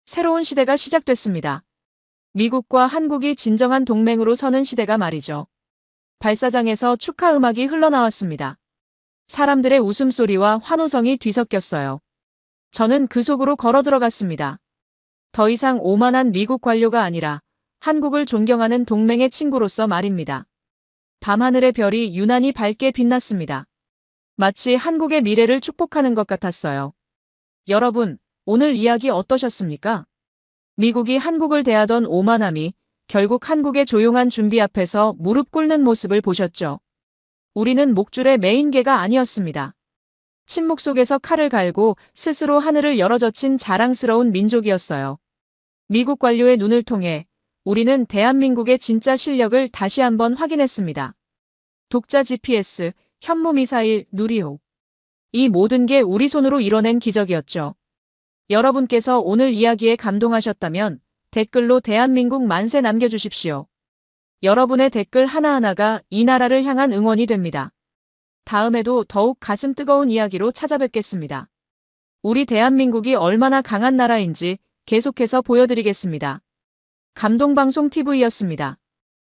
새로운 시대가 시작됐습니다. 미국과 한국이 진정한 동맹으로 서는 시대가 말이죠. 발사장에서 축하 음악이 흘러나왔습니다. 사람들의 웃음소리와 환호성이 뒤섞였어요. 저는 그 속으로 걸어 들어갔습니다. 더 이상 오만한 미국 관료가 아니라 한국을 존경하는 동맹의 친구로서 말입니다. 밤하늘의 별이 유난히 밝게 빛났습니다. 마치 한국의 미래를 축복하는 것 같았어요. 여러분, 오늘 이야기 어떠셨습니까? 미국이 한국을 대하던 오만함이 결국 한국의 조용한 준비 앞에서 무릎 꿇는 모습을 보셨죠? 우리는 목줄의 메인 개가 아니었습니다. 침묵 속에서 칼을 갈고 스스로 하늘을 열어젖힌 자랑스러운 민족이었어요. 미국 관료의 눈을 통해 우리는 대한민국의 진짜 실력을 다시 한번 확인했습니다. 독자 GPS, 현무미사일, 누리호. 이 모든 게 우리 손으로 이뤄낸 기적이었죠. 여러분께서 오늘 이야기에 감동하셨다면 댓글로 대한민국 만세 남겨주십시오. 여러분의 댓글 하나하나가 이 나라를 향한 응원이 됩니다. 다음에도 더욱 가슴 뜨거운 이야기로 찾아뵙겠습니다. 우리 대한민국이 얼마나 강한 나라인지 계속해서 보여드리겠습니다. 감동방송 TV였습니다.